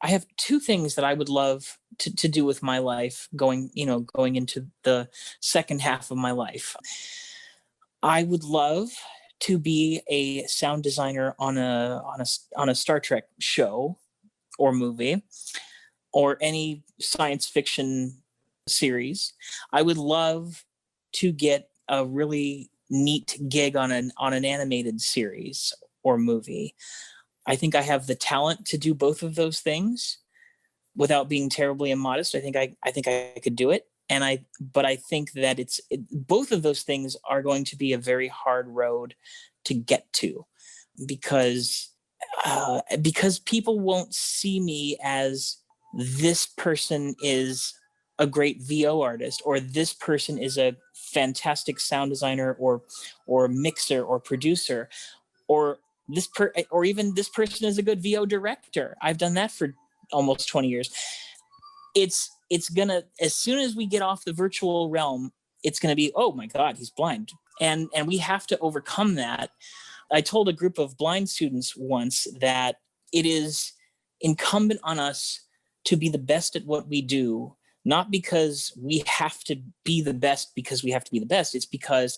I have two things that I would love to do with my life going into the second half of my life. I would love to be a sound designer on a Star Trek show or movie or any science fiction series. I would love to get a really neat gig on an animated series or movie. I think I have the talent to do both of those things without being terribly immodest. I think I could do it. But I think that both of those things are going to be a very hard road to get to, because people won't see me as this person is a great VO artist, or this person is a fantastic sound designer or mixer or producer, or even this person is a good VO director. I've done that for almost 20 years. It's gonna, as soon as we get off the virtual realm, it's gonna be, oh my God, he's blind. And we have to overcome that. I told a group of blind students once that it is incumbent on us to be the best at what we do, not because we have to be the best because we have to be the best. It's because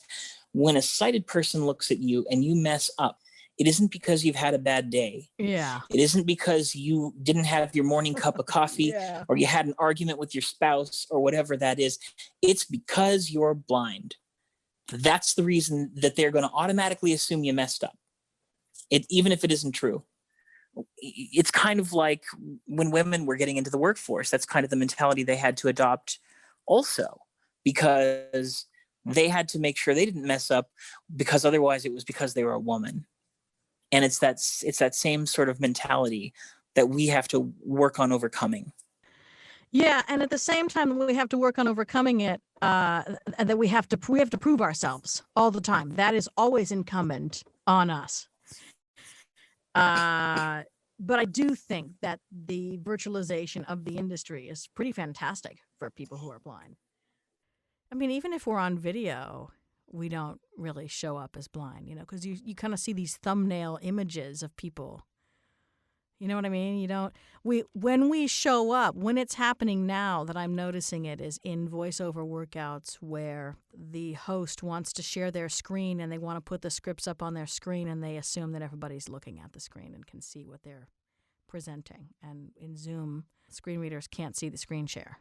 when a sighted person looks at you and you mess up, it isn't because you've had a bad day. Yeah. It isn't because you didn't have your morning cup of coffee Yeah. or you had an argument with your spouse or whatever that is. It's because you're blind. That's the reason that they're going to automatically assume you messed up, even if it isn't true. It's kind of like when women were getting into the workforce. That's kind of the mentality they had to adopt also, because they had to make sure they didn't mess up, because otherwise it was because they were a woman. And it's that same sort of mentality that we have to work on overcoming. Yeah, and at the same time, we have to work on overcoming it, and that we have to prove ourselves all the time. That is always incumbent on us. But I do think that the virtualization of the industry is pretty fantastic for people who are blind. I mean, even if we're on video, we don't really show up as blind, because you kind of see these thumbnail images of people. You know what I mean? When we show up, when it's happening now that I'm noticing it, is in voiceover workouts where the host wants to share their screen and they want to put the scripts up on their screen, and they assume that everybody's looking at the screen and can see what they're presenting. And in Zoom, screen readers can't see the screen share.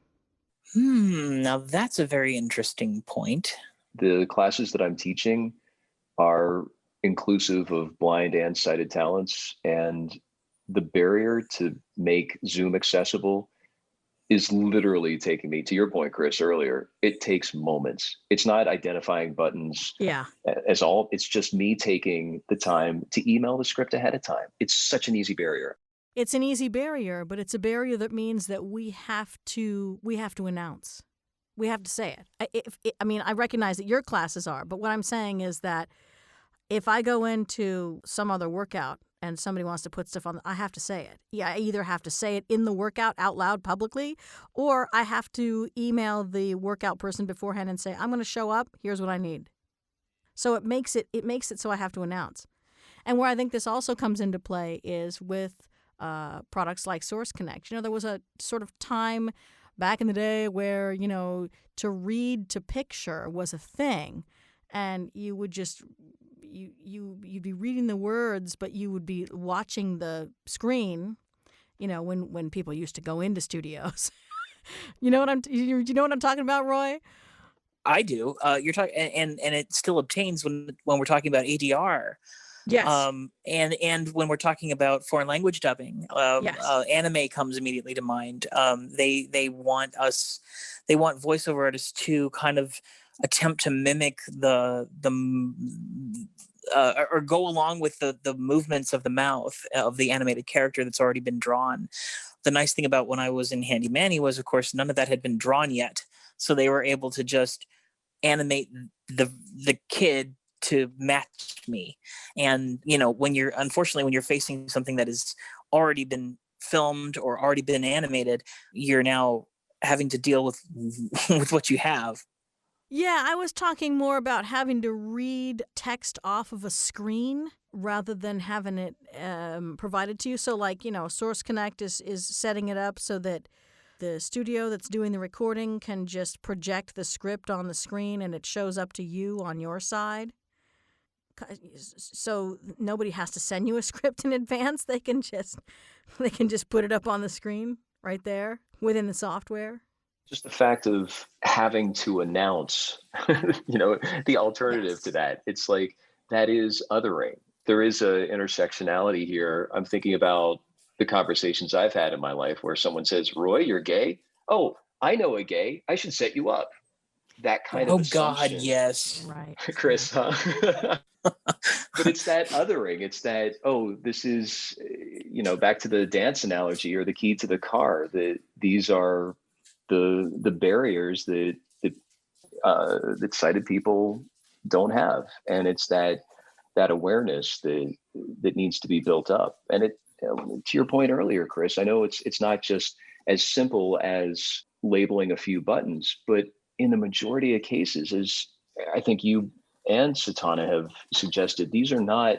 Now that's a very interesting point. The classes that I'm teaching are inclusive of blind and sighted talents, and the barrier to make Zoom accessible is literally taking me, to your point, Chris, earlier. It takes moments. It's not identifying buttons as all. It's just me taking the time to email the script ahead of time. It's such an easy barrier. It's an easy barrier, but it's a barrier that means that we have to announce. We have to say it. I recognize that your classes are, but what I'm saying is that if I go into some other workout and somebody wants to put stuff on, I have to say it. Yeah, I either have to say it in the workout out loud publicly, or I have to email the workout person beforehand and say, I'm going to show up. Here's what I need. So it makes it so I have to announce. And where I think this also comes into play is with products like Source Connect. There was a sort of time back in the day where, to read to picture was a thing, and you would just you'd be reading the words, but you would be watching the screen. When people used to go into studios. You know what I'm talking about, Roy? I do. You're talking, and it still obtains when we're talking about ADR. Yes. And when we're talking about foreign language dubbing, Yes. anime comes immediately to mind. They want voiceover artists to kind of attempt to mimic or go along with the movements of the mouth of the animated character that's already been drawn. The nice thing about when I was in Handy Manny was, of course, none of that had been drawn yet, so they were able to just animate the kid to match me. And when you're facing something that has already been filmed or already been animated, you're now having to deal with with what you have. Yeah, I was talking more about having to read text off of a screen rather than having it provided to you. So Source Connect is setting it up so that the studio that's doing the recording can just project the script on the screen and it shows up to you on your side. So nobody has to send you a script in advance. They can just put it up on the screen right there within the software. Just the fact of having to announce, the alternative to that, it's like that is othering. There is a intersectionality here. I'm thinking about the conversations I've had in my life where someone says, "Roy, you're gay." "Oh, I know a gay. I should set you up." That kind of assumption. Oh God, yes. Right. Chris, huh? But it's that othering. It's that, oh, this is, back to the dance analogy or the key to the car, that these are the barriers that sighted people don't have. And it's that awareness that needs to be built up. And it, to your point earlier, Chris, I know it's not just as simple as labeling a few buttons, but in the majority of cases, as I think you and Satauna have suggested, these are not,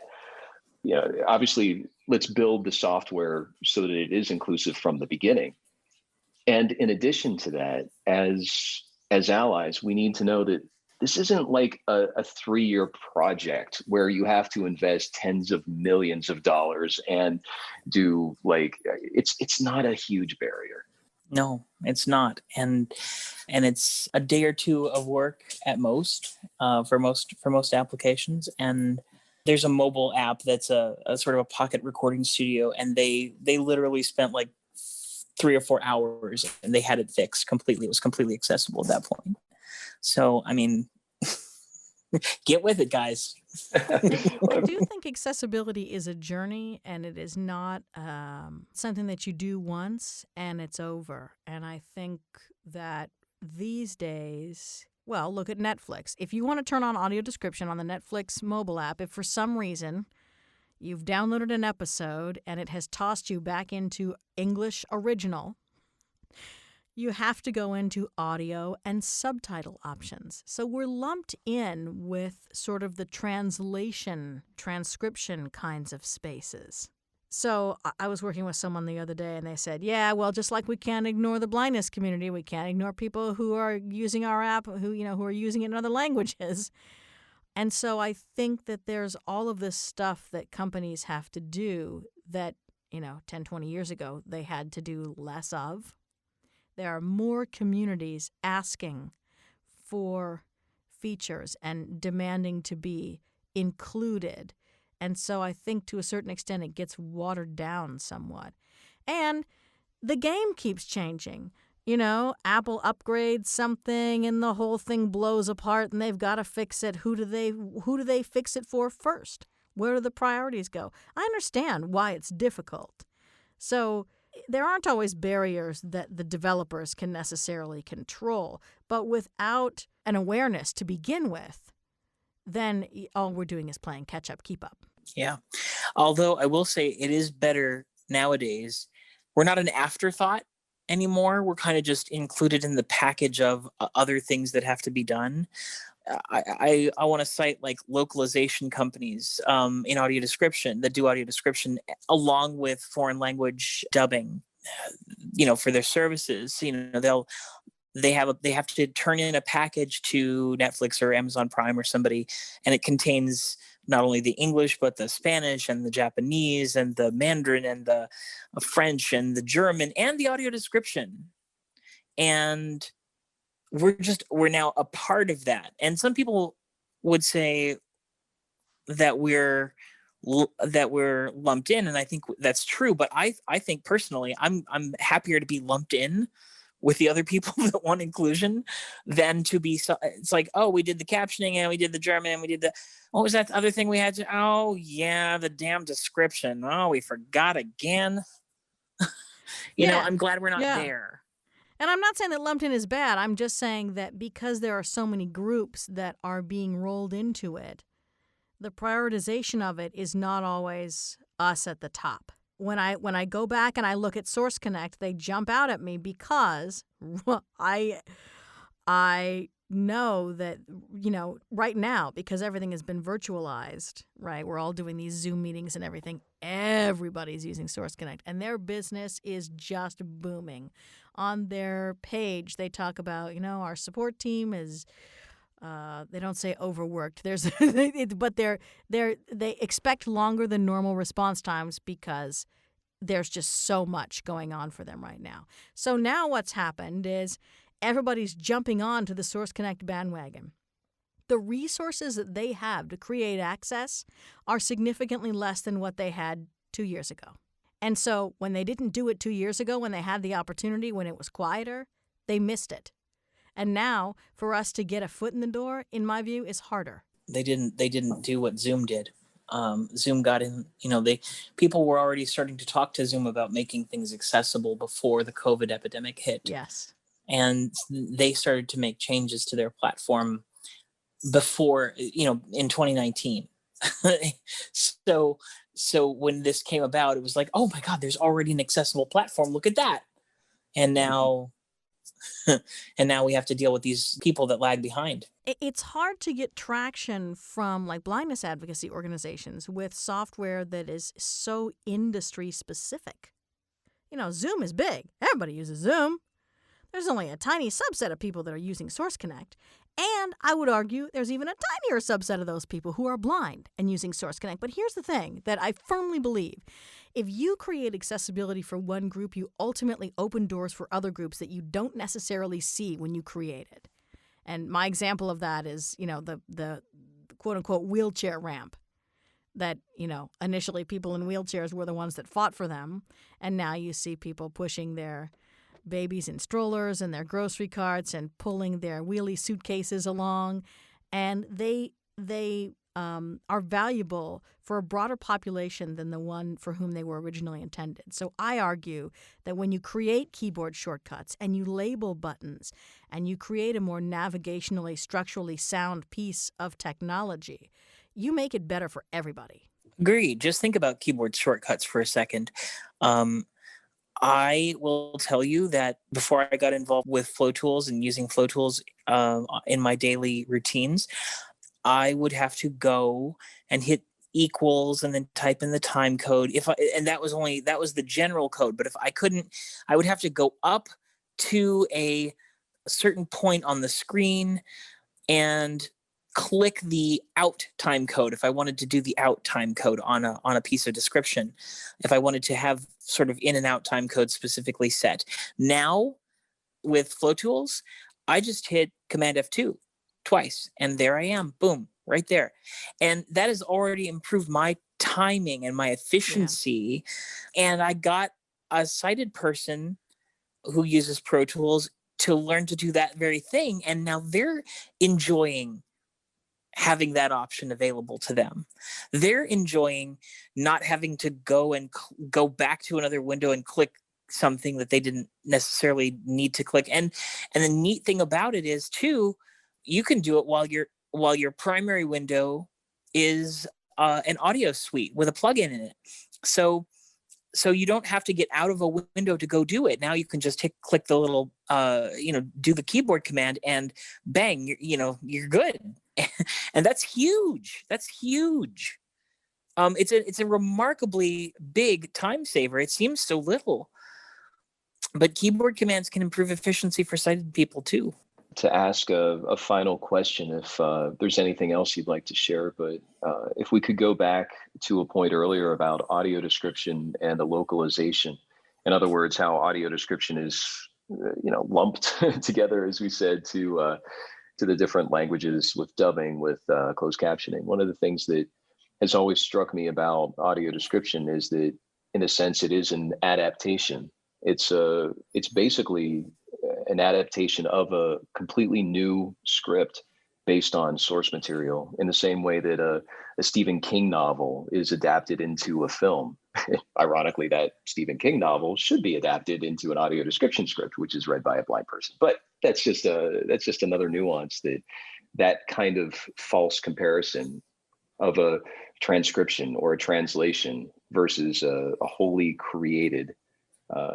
obviously let's build the software so that it is inclusive from the beginning. And in addition to that, as allies, we need to know that this isn't like a 3-year project where you have to invest tens of millions of dollars and do it's not a huge barrier. No, it's not, and it's a day or two of work at most for most applications. And there's a mobile app that's a sort of a pocket recording studio, and they literally spent like 3 or 4 hours, and they had it fixed completely. It was completely accessible at that point. So, I mean, get with it, guys. I do think accessibility is a journey, and it is not something that you do once and it's over. And I think that these days, well, look at Netflix. If you want to turn on audio description on the Netflix mobile app, if for some reason you've downloaded an episode and it has tossed you back into English original, you have to go into audio and subtitle options. So we're lumped in with sort of the transcription kinds of spaces. So I was working with someone the other day and they said, yeah, well, just like we can't ignore the blindness community, we can't ignore people who are using our app, who are using it in other languages. And so I think that there's all of this stuff that companies have to do that, 10, 20 years ago, they had to do less of. There are more communities asking for features and demanding to be included. And so I think to a certain extent it gets watered down somewhat. And the game keeps changing. Apple upgrades something and the whole thing blows apart and they've got to fix it. Who do they fix it for first? Where do the priorities go? I understand why it's difficult. So there aren't always barriers that the developers can necessarily control, but without an awareness to begin with, then all we're doing is playing catch up, keep up. Yeah. Although I will say it is better nowadays. We're not an afterthought anymore. We're kind of just included in the package of other things that have to be done. I want to cite like localization companies in audio description that do audio description along with foreign language dubbing, for their services. They have to turn in a package to Netflix or Amazon Prime or somebody, and it contains not only the English but the Spanish and the Japanese and the Mandarin and the French and the German and the audio description. And we're now a part of that. And some people would say that we're that we're lumped in, and I think that's true. But I think personally, I'm happier to be lumped in with the other people that want inclusion than to be. It's like, oh, we did the captioning and we did the German and we did the, what was that other thing we had to? Oh yeah, the damn description. Oh, we forgot again. You know, I'm glad we're not there. And I'm not saying that lumped in is bad. I'm just saying that because there are so many groups that are being rolled into it, the prioritization of it is not always us at the top. When I go back and I look at Source Connect, they jump out at me because I know that, you know, right now, because everything has been virtualized, right? We're all doing these Zoom meetings and everything. Everybody's using Source Connect, and their business is just booming. On their page, they talk about, you know, our support team is, they don't say overworked. But they expect longer than normal response times because there's just so much going on for them right now. So now what's happened is everybody's jumping on to the Source Connect bandwagon. The resources that they have to create access are significantly less than what they had 2 years ago. And so when they didn't do it 2 years ago, when they had the opportunity, when it was quieter, they missed it. And now for us to get a foot in the door, in my view, is harder. They didn't do what Zoom did. Zoom got in, you know, people were already starting to talk to Zoom about making things accessible before the COVID epidemic hit. Yes. And they started to make changes to their platform before, you know, in 2019. So when this came about, it was like, oh my God, there's already an accessible platform. Look at that. And now we have to deal with these people that lag behind. It's hard to get traction from like blindness advocacy organizations with software that is so industry specific. You know, Zoom is big. Everybody uses Zoom. There's only a tiny subset of people that are using Source Connect. And I would argue there's even a tinier subset of those people who are blind and using Source Connect. But here's the thing that I firmly believe. If you create accessibility for one group, you ultimately open doors for other groups that you don't necessarily see when you create it. And my example of that is, you know, the quote-unquote wheelchair ramp that, you know, initially people in wheelchairs were the ones that fought for them. And now you see people pushing their babies in strollers and their grocery carts and pulling their wheelie suitcases along. And they are valuable for a broader population than the one for whom they were originally intended. So I argue that when you create keyboard shortcuts and you label buttons and you create a more navigationally, structurally sound piece of technology, you make it better for everybody. Agreed. Just think about keyboard shortcuts for a second. I will tell you that before I got involved with Flow Tools and using Flow Tools in my daily routines, I would have to go and hit equals and then type in the time code. That was the general code. But if I couldn't, I would have to go up to a certain point on the screen and click the out time code if I wanted to do the out time code on a piece of description, if I wanted to have sort of in and out time code specifically set. Now with Flow Tools, I just hit Command F2 twice and there I am, boom, right there. And that has already improved my timing and my efficiency. Yeah. And I got a sighted person who uses Pro Tools to learn to do that very thing. And now they're enjoying having that option available to them. They're enjoying not having to go back to another window and click something that they didn't necessarily need to click. And the neat thing about it is too, you can do it while your primary window is an audio suite with a plugin in it. So you don't have to get out of a window to go do it. Now you can just click the little, do the keyboard command and bang, you're good. And that's huge. That's huge. It's a remarkably big time saver. It seems so little, but keyboard commands can improve efficiency for sighted people too. To ask a final question, if there's anything else you'd like to share, but if we could go back to a point earlier about audio description and the localization. In other words, how audio description is, lumped together, as we said, to the different languages with dubbing, with closed captioning. One of the things that has always struck me about audio description is that, in a sense, it is an adaptation. It's basically an adaptation of a completely new script based on source material, in the same way that a Stephen King novel is adapted into a film. Ironically, that Stephen King novel should be adapted into an audio description script, which is read by a blind person. But that's just another nuance, that kind of false comparison of a transcription or a translation versus a wholly created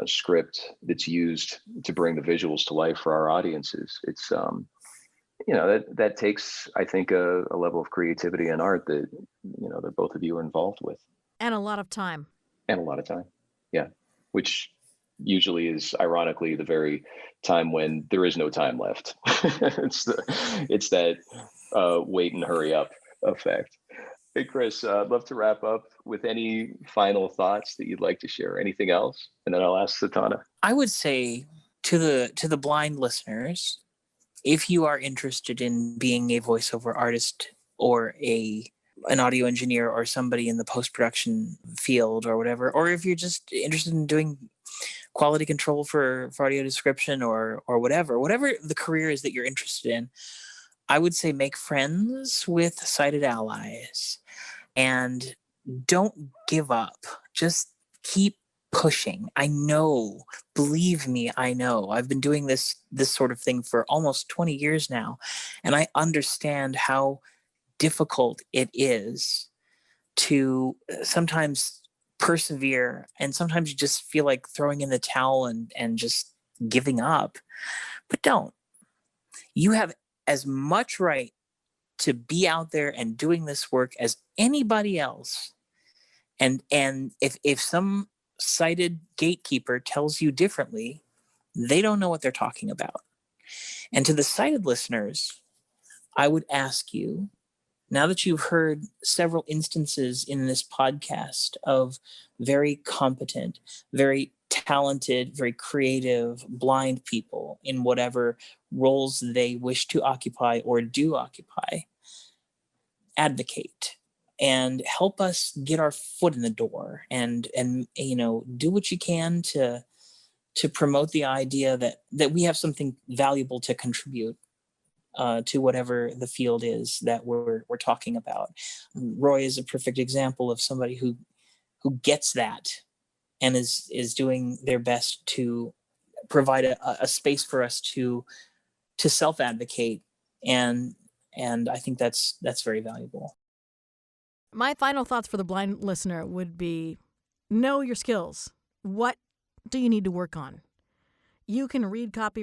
script that's used to bring the visuals to life for our audiences. It's that takes, I think, a level of creativity and art that that both of you are involved with, And a lot of time. Yeah, which usually is ironically the very time when there is no time left. It's that wait and hurry up effect. Hey, Chris, I'd love to wrap up with any final thoughts that you'd like to share. Anything else? And then I'll ask Satauna. I would say to the blind listeners, if you are interested in being a voiceover artist or an audio engineer or somebody in the post-production field or whatever, or if you're just interested in doing quality control for audio description or whatever the career is that you're interested in, I would say make friends with sighted allies and don't give up. Just keep pushing. I know, believe me, I know. I've been doing this sort of thing for almost 20 years now, and I understand how difficult it is to sometimes persevere, and sometimes you just feel like throwing in the towel and just giving up. But don't. You have as much right to be out there and doing this work as anybody else. And if some sighted gatekeeper tells you differently, they don't know what they're talking about. And to the sighted listeners, I would ask you, now that you've heard several instances in this podcast of very competent, very talented, very creative, blind people in whatever roles they wish to occupy or do occupy, advocate and help us get our foot in the door and do what you can to promote the idea that we have something valuable to contribute to whatever the field is that we're talking about. Roy is a perfect example of somebody who gets that and is doing their best to provide a space for us to self-advocate, and I think that's very valuable. My final thoughts for the blind listener would be, know your skills. What do you need to work on? You can read copy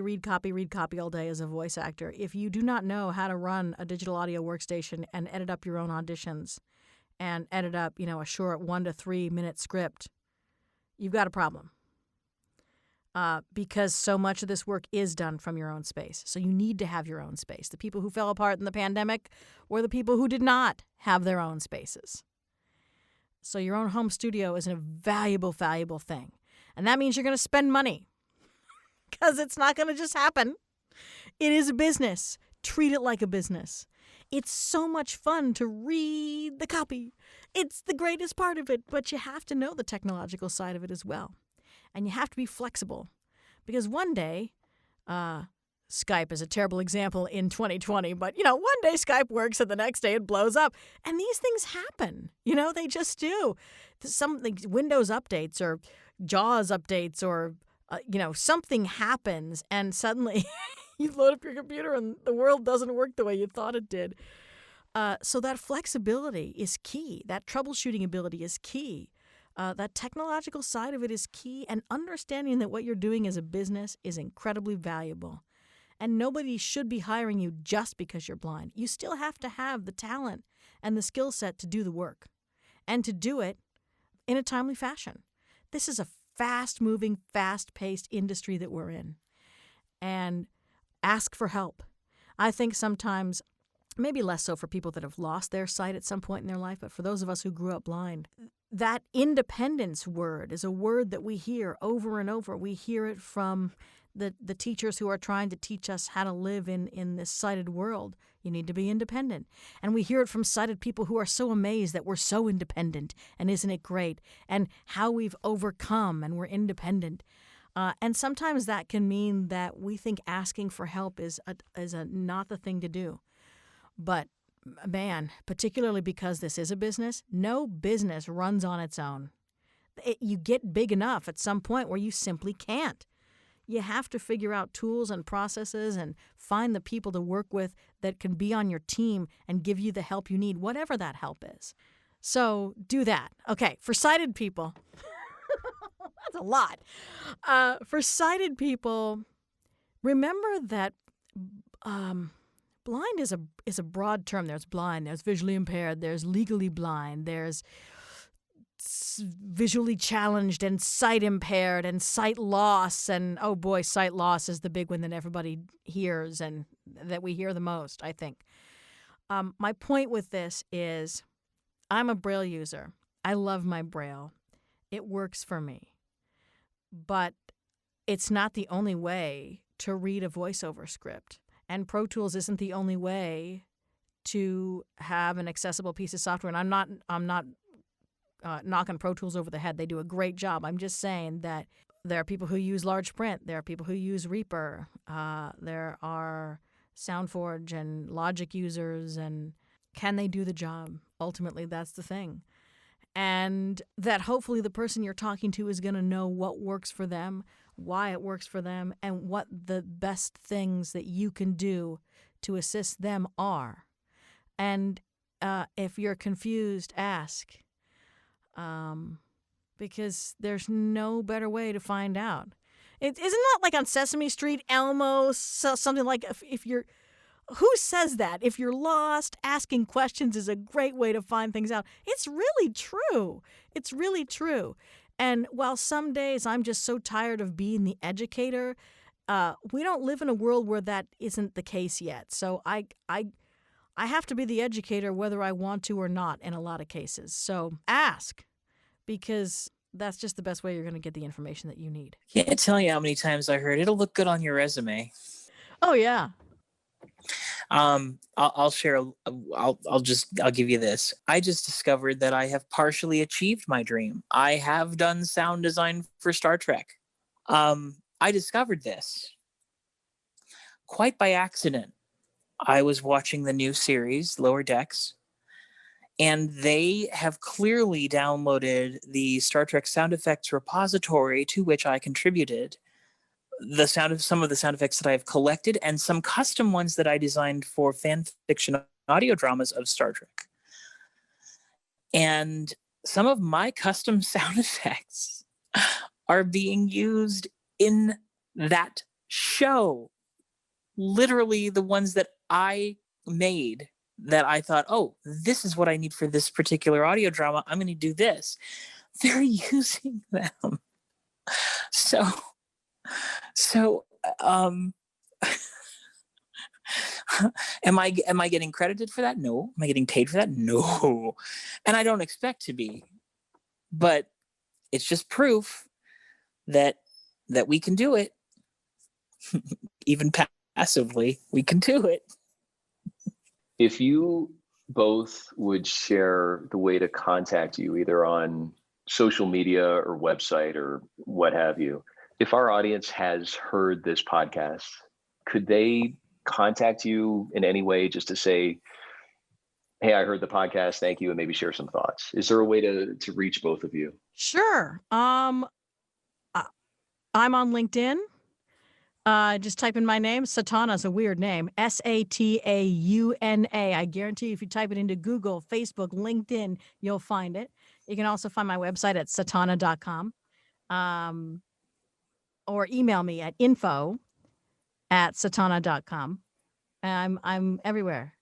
all day as a voice actor. If you do not know how to run a digital audio workstation and edit up your own auditions and edit up, a short 1 to 3 minute script, you've got a problem. Because so much of this work is done from your own space. So you need to have your own space. The people who fell apart in the pandemic were the people who did not have their own spaces. So your own home studio is a valuable, valuable thing. And that means you're going to spend money because it's not going to just happen. It is a business. Treat it like a business. It's so much fun to read the copy. It's the greatest part of it, but you have to know the technological side of it as well. And you have to be flexible, because one day, Skype is a terrible example in 2020, but, one day Skype works and the next day it blows up. And these things happen, they just do. Some Windows updates or JAWS updates or, something happens and suddenly you load up your computer and the world doesn't work the way you thought it did. So that flexibility is key. That troubleshooting ability is key. That technological side of it is key, and understanding that what you're doing as a business is incredibly valuable. And nobody should be hiring you just because you're blind. You still have to have the talent and the skill set to do the work and to do it in a timely fashion. This is a fast-moving, fast-paced industry that we're in. And ask for help. I think sometimes, maybe less so for people that have lost their sight at some point in their life, but for those of us who grew up blind, that independence word is a word that we hear over and over. We hear it from the teachers who are trying to teach us how to live in this sighted world. You need to be independent. And we hear it from sighted people who are so amazed that we're so independent, and isn't it great? And how we've overcome and we're independent. And sometimes that can mean that we think asking for help is not the thing to do. But man, particularly because this is a business, no business runs on its own. You get big enough at some point where you simply can't. You have to figure out tools and processes and find the people to work with that can be on your team and give you the help you need, whatever that help is. So do that. Okay, for sighted people, that's a lot. For sighted people, remember that blind is a broad term. There's blind, there's visually impaired, there's legally blind, there's visually challenged and sight impaired and sight loss. And oh boy, sight loss is the big one that everybody hears and that we hear the most, I think. My point with this is I'm a Braille user. I love my Braille. It works for me. But it's not the only way to read a voiceover script. And Pro Tools isn't the only way to have an accessible piece of software. And I'm not knocking Pro Tools over the head. They do a great job. I'm just saying that there are people who use large print. There are people who use Reaper. There are SoundForge and Logic users. And can they do the job? Ultimately, that's the thing. And that hopefully the person you're talking to is going to know what works for them, why it works for them, and what the best things that you can do to assist them are. And if you're confused, ask. Because there's no better way to find out. Isn't that like on Sesame Street, Elmo, something like if you're, who says that? If you're lost, asking questions is a great way to find things out. It's really true. It's really true. And while some days I'm just so tired of being the educator, we don't live in a world where that isn't the case yet. So I have to be the educator whether I want to or not in a lot of cases. So ask, because that's just the best way you're going to get the information that you need. Can't tell you how many times I heard it'll look good on your resume. Oh yeah. I'll share. I'll give you this. I just discovered that I have partially achieved my dream. I have done sound design for Star Trek. I discovered this quite by accident. I was watching the new series, Lower Decks, and they have clearly downloaded the Star Trek sound effects repository, to which I contributed some of the sound effects that I've collected and some custom ones that I designed for fan fiction audio dramas of Star Trek. And some of my custom sound effects are being used in that show. Literally the ones that I made, that I thought, oh, this is what I need for this particular audio drama. I'm going to do this. They're using them. So am I getting credited for that? No. Am I getting paid for that? No. And I don't expect to be. But it's just proof that we can do it. Even passively, we can do it. If you both would share the way to contact you, either on social media or website or what have you, if our audience has heard this podcast, could they contact you in any way just to say, hey, I heard the podcast, thank you, and maybe share some thoughts? Is there a way to reach both of you? Sure. I'm on LinkedIn. Just type in my name. Satauna is a weird name. Satauna. I guarantee you, if you type it into Google, Facebook, LinkedIn, you'll find it. You can also find my website at satauna.com. Or email me at info@satauna.com. I'm everywhere.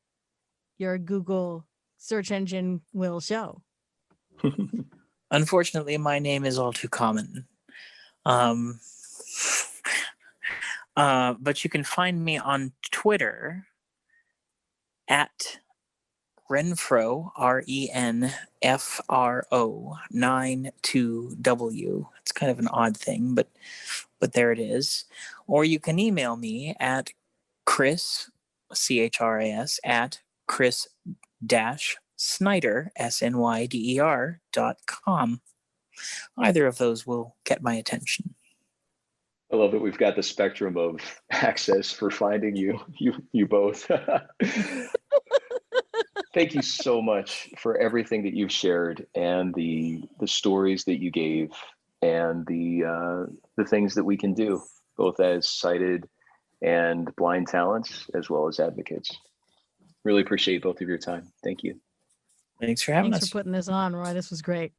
Your Google search engine will show. Unfortunately, my name is all too common. But you can find me on Twitter at Renfro, RENFRO 92W. It's kind of an odd thing, but there it is. Or you can email me at Chris, CHRIS, at Chris-Snyder, SNYDER.com. Either of those will get my attention. I love that we've got the spectrum of access for finding you both. Thank you so much for everything that you've shared and the stories that you gave and the things that we can do, both as sighted and blind talents, as well as advocates. Really appreciate both of your time. Thank you. Thanks for having us. Thanks for putting this on, Roy. This was great.